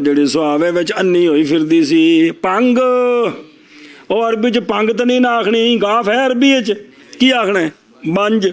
ਜਿਹੜੀ ਸੁਹਾਵੇ ਵਿੱਚ ਅੰਨੀ ਹੋਈ ਫਿਰਦੀ ਸੀ। ਪੰਗ, ਉਹ ਅਰਬੀ 'ਚ ਪੰਗ ਤਾਂ ਨਹੀਂ ਨਾ ਆਖਣੀ, ਗਾਫ ਹੈ ਅਰਬੀ 'ਚ, ਕੀ ਆਖਣਾ ਹੈ ਬੰਜ।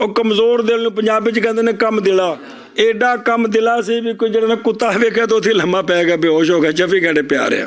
ਉਹ ਕਮਜ਼ੋਰ ਦਿਲ ਨੂੰ ਪੰਜਾਬੀ 'ਚ ਕਹਿੰਦੇ ਨੇ ਕੰਮ ਦਿਲਾ, ਐਡਾ ਕੰਮ ਦਿਲਾ ਸੀ ਵੀ ਕੋਈ ਜਿਹੜਾ ਕੁੱਤਾ ਵੇਖਿਆ ਤਾਂ ਉੱਥੇ ਲੰਮਾ ਪੈ ਗਿਆ, ਬੇਹੋਸ਼ ਹੋ ਗਿਆ, 24 ਘੰਟੇ ਪਿਆ ਰਿਹਾ।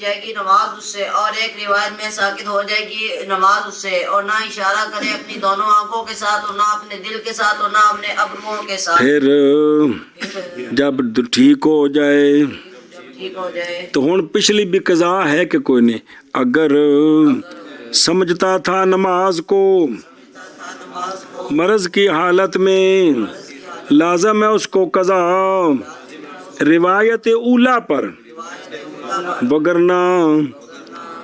جائے گی نماز اس سے، اور ایک روایت میں ساکت ہو جائے گی نماز اس سے، اور نہ اشارہ کرے اپنی دونوں آنکھوں کے ساتھ، اور نہ اپنے دل کے ساتھ، اور نہ اپنے ابروؤں کے ساتھ۔ پھر جب ٹھیک ہو جائے ٹھیک ہو جائے تو ہن پچھلی بھی قضا ہے کہ کوئی نہیں، اگر سمجھتا تھا نماز کو نماز کو مرض کی حالت میں لازم ہے اس کو قضا روایت اولا پر، وگرنہ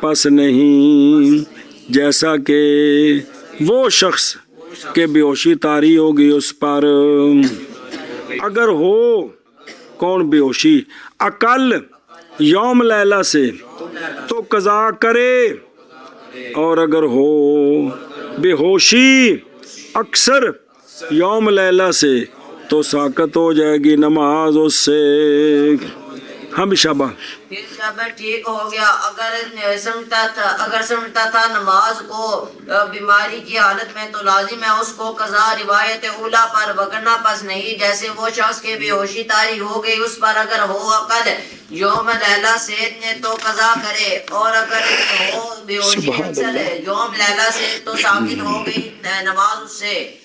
پس نہیں، جیسا کہ وہ شخص کہ بے ہوشی طاری ہوگی اس پر، اگر ہو کون بے ہوشی اقل یوم لیلہ سے تو قضا کرے، اور اگر ہو بے ہوشی اکثر یوم لیلہ سے تو ساقط ہو جائے گی نماز اس سے ہمیشہ با۔ پھر جب ٹھیک ہو گیا، اگر سمجھتا تھا نماز کو بیماری کی حالت میں تو لازم ہے اس کو قضا روایت اولا پر، وگرنہ پس نہیں، جیسے وہ شخص کے بے ہوشی طاری ہو گئی اس پر، اگر ہو عقل یوم لیلہ سے تو قضا کرے، اور اگر ہو بے ہوشی اکثر یوم لیلہ سے تو ساقط ہو گئی نماز اس سے۔